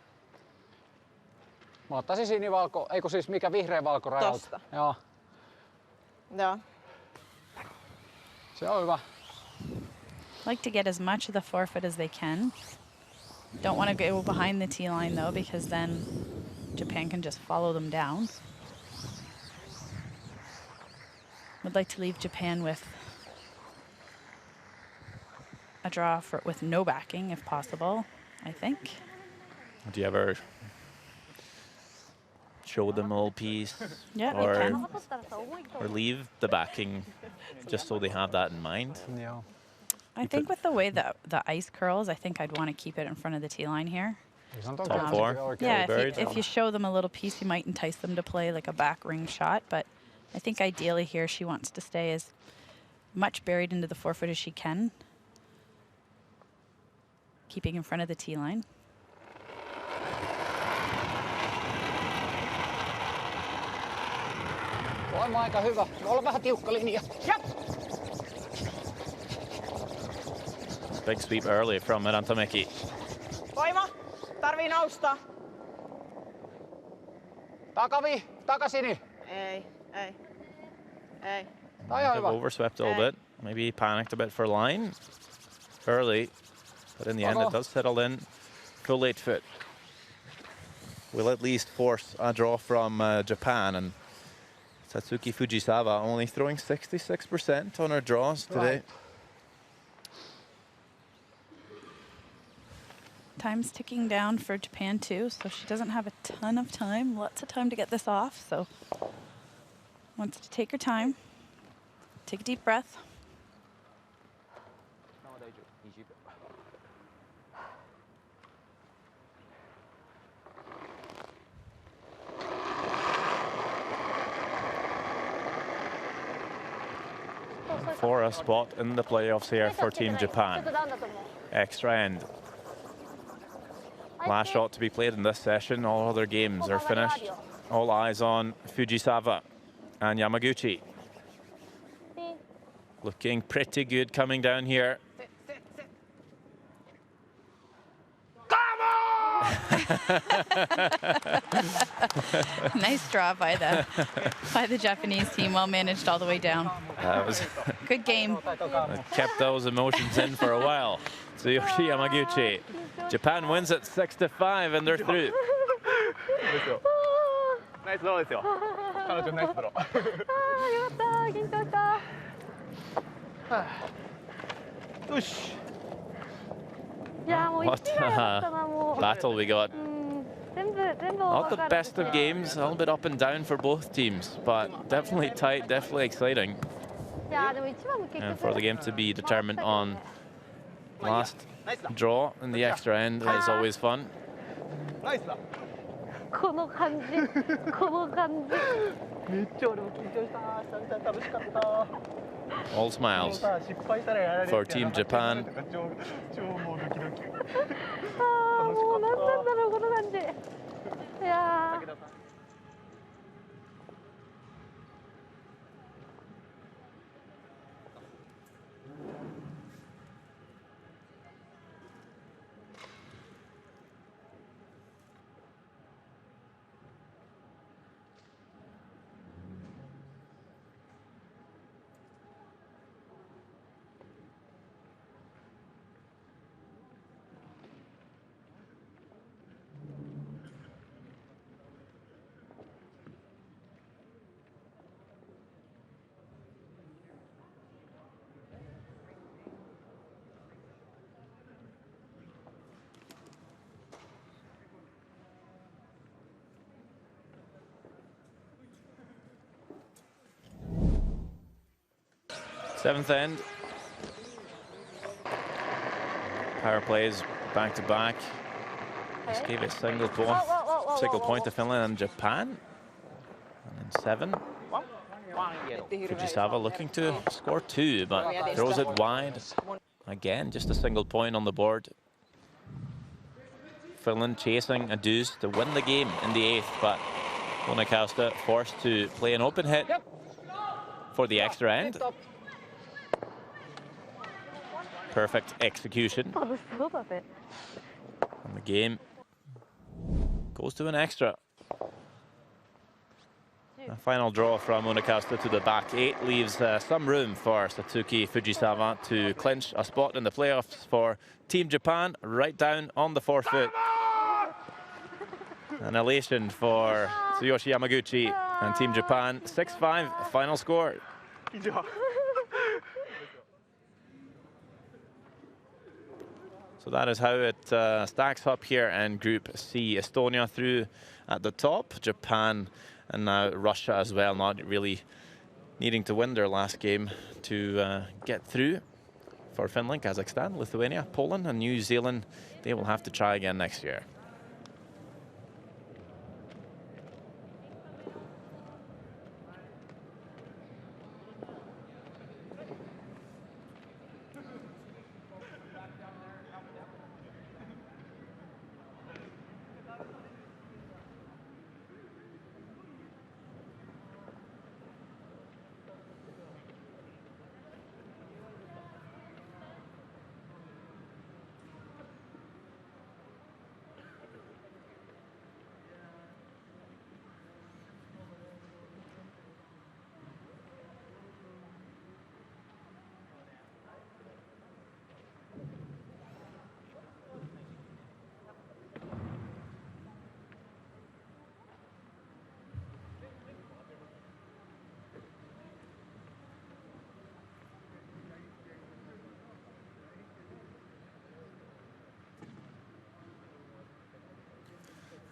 S3: Mä ottaisin sinivalko, eikö siis mikä vihreä valko rajalta.
S4: Tosta.
S3: Joo,
S4: Joo.
S3: se on hyvä.
S2: Like to get as much of the forefoot as they can. Don't want to go behind the tee line though, because then Japan can just follow them down. Would like to leave Japan with a draw with no backing if possible, I think.
S1: Do you ever show them a little piece
S2: Yeah,
S1: or,
S2: we can.
S1: or leave the backing just so they have that in mind?
S3: Joo.
S2: I think with the way the ice curls, I think I'd want to keep it in front of the tee line here.
S1: Top four.
S2: Yeah, if you show them a little piece, you might entice them to play like a back ring shot. But I think ideally here she wants to stay as much buried into the forefoot as she can, keeping in front of the tee line.
S3: Voima aika hyvä. Olla vähän tiukka linja. Jep.
S1: Big sweep early from Rantamäki.
S4: Voima, tarvii nousta.
S3: Takasini.
S4: Ei.
S3: Tää on hyvä.
S1: Overswept a little bit. Maybe he panicked a bit for line early, but in the end it does settle in. Full 8 foot. Will at least force a draw from Japan, and Satsuki Fujisawa only throwing 66% on her draws today.
S2: Time's ticking down for Japan too, so she doesn't have a ton of time, lots of time to get this off, so wants to take her time, take a deep breath.
S1: For a spot in the playoffs here for Team Japan. Extra end. Last shot to be played in this session. All other games are finished. All eyes on Fujisawa and Yamaguchi. Looking pretty good coming down here.
S2: Nice draw by the Japanese team. Well managed all the way down.
S1: That was
S2: good game.
S1: Kept those emotions in for a while. Tsuyoshi Yamaguchi. Japan wins it 6-5 and they're through.
S5: Nice throw ですよ。彼女ナイスドロー。
S6: よかった緊張した。
S5: よし。
S6: いやもう1点だったなもう。
S1: Battle we got. Not the best of games, a little bit up and down for both teams, but definitely tight, definitely exciting. And for the game to be determined on last draw in the extra end is always fun.
S6: この感じ、この感じ。
S5: めっちゃ俺も緊張した。久々楽しかった。
S1: All smiles for Team Japan.
S5: 超もうドキドキ。
S6: ああもう何なんだろうこの感じ。いやー。
S1: Seventh end. Power plays back to back. Just gave a single point to Finland and Japan. And then 7. Fujisawa looking to score 2, but throws it wide. Again, just a single point on the board. Finland chasing a deuce to win the game in the 8th, but Onakausta forced to play an open hit for the extra end. Perfect execution. And the game goes to an extra. A final draw from Onakausta to the back 8 leaves some room for Satsuki Fujisawa to clinch a spot in the playoffs for Team Japan, right down on the forefoot. An elation for Tsuyoshi Yamaguchi and Team Japan. 6-5 final score. So that is how it stacks up here in Group C. Estonia through at the top, Japan and now Russia as well, not really needing to win their last game to get through. for Finland, Kazakhstan, Lithuania, Poland, and New Zealand. They will have to try again next year.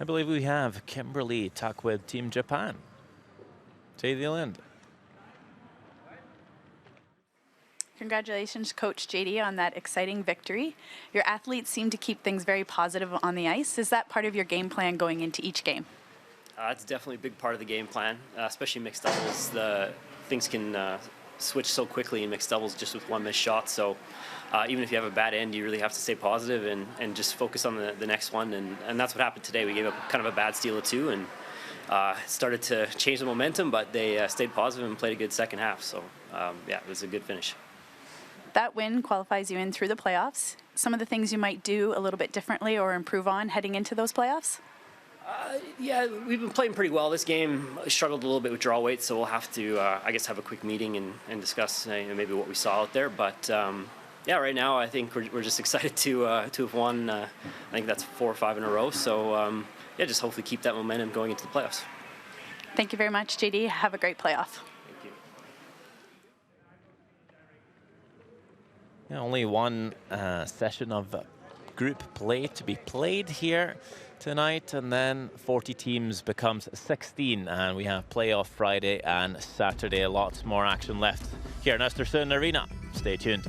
S1: I believe we have Kimberly Tuck with Team Japan. Say the end.
S2: Congratulations, Coach JD, on that exciting victory. Your athletes seem to keep things very positive on the ice. Is that part of your game plan going into each game?
S7: It's definitely a big part of the game plan, especially mixed doubles. Things can switch so quickly in mixed doubles just with one missed shot. So even if you have a bad end, you really have to stay positive and just focus on the next one. And that's what happened today. We gave up kind of a bad steal of two and started to change the momentum, but they stayed positive and played a good second half. So yeah, it was a good finish.
S2: That win qualifies you in through the playoffs. Some of the things you might do a little bit differently or improve on heading into those playoffs?
S7: Yeah, we've been playing pretty well. This game struggled a little bit with draw weight, so we'll have to, I guess, have a quick meeting and discuss maybe what we saw out there. But yeah, right now I think we're just excited to have won. I think that's 4 or 5 in a row. So yeah, just hopefully keep that momentum going into the playoffs.
S2: Thank you very much, JD. Have a great playoff.
S7: Thank you.
S1: Yeah, only one session of group play to be played here tonight, and then 40 teams becomes 16, and we have playoff Friday and Saturday. Lots more action left here in Östersund Arena. Stay tuned.